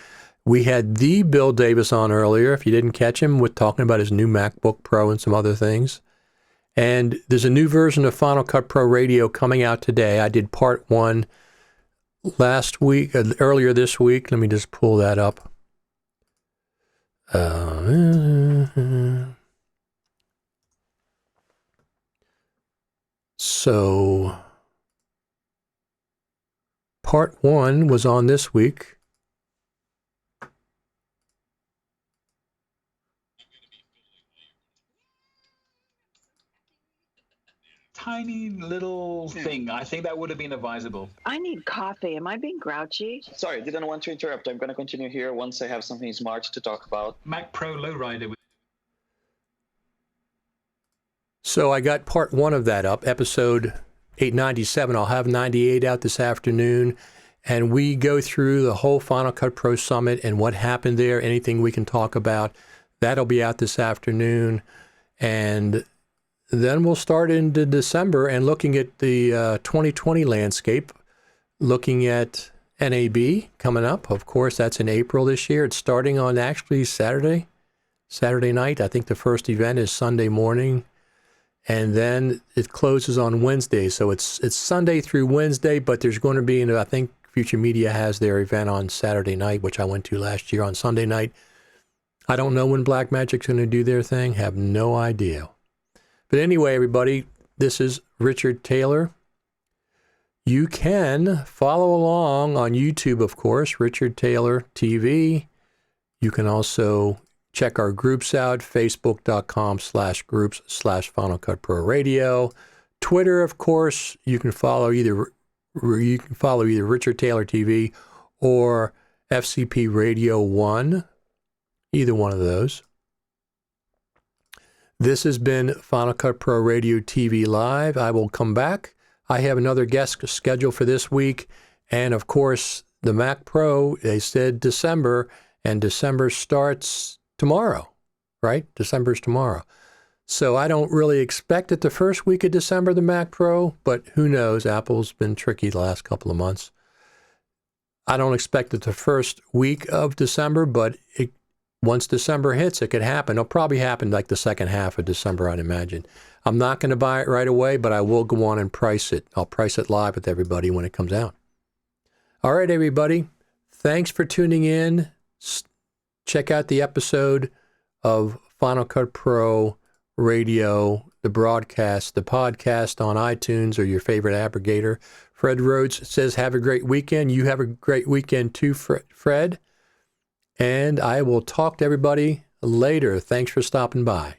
We had the Bill Davis on earlier, if you didn't catch him, with talking about his new MacBook Pro and some other things. And there's a new version of Final Cut Pro Radio coming out today. I did part 1 last week, earlier this week. Let me just pull that up. So, part 1 was on this week. Tiny little thing. I think that would have been advisable. I need coffee. Am I being grouchy? Sorry, didn't want to interrupt. I'm going to continue here once I have something smart to talk about. Mac Pro Lowrider. So I got part 1 of that up, episode 897. I'll have 98 out this afternoon. And we go through the whole Final Cut Pro Summit and what happened there, anything we can talk about. That'll be out this afternoon. And then we'll start into December and looking at the 2020 landscape, looking at NAB coming up. Of course, that's in April this year. It's starting on actually Saturday night. I think the first event is Sunday morning, and then it closes on Wednesday. So it's Sunday through Wednesday, but there's going to be, I think Future Media has their event on Saturday night, which I went to last year on Sunday night. I don't know when Blackmagic's going to do their thing. Have no idea. But anyway, everybody, this is Richard Taylor. You can follow along on YouTube, of course, Richard Taylor TV. You can also check our groups out, facebook.com/groups/Final Cut Pro Radio. Twitter, of course, you can follow either Richard Taylor TV or FCPRadio 1, either one of those. This has been Final Cut Pro Radio TV Live. I will come back. I have another guest scheduled for this week. And, of course, the Mac Pro, they said December, and December starts tomorrow, right? December's tomorrow. So I don't really expect it the first week of December, the Mac Pro, but who knows? Apple's been tricky the last couple of months. I don't expect it the first week of December, but once December hits, it could happen. It'll probably happen like the second half of December, I'd imagine. I'm not going to buy it right away, but I will go on and price it. I'll price it live with everybody when it comes out. All right, everybody. Thanks for tuning in. Check out the episode of Final Cut Pro Radio, the broadcast, the podcast on iTunes or your favorite aggregator. Fred Rhodes says, have a great weekend. You have a great weekend too, Fred. And I will talk to everybody later. Thanks for stopping by.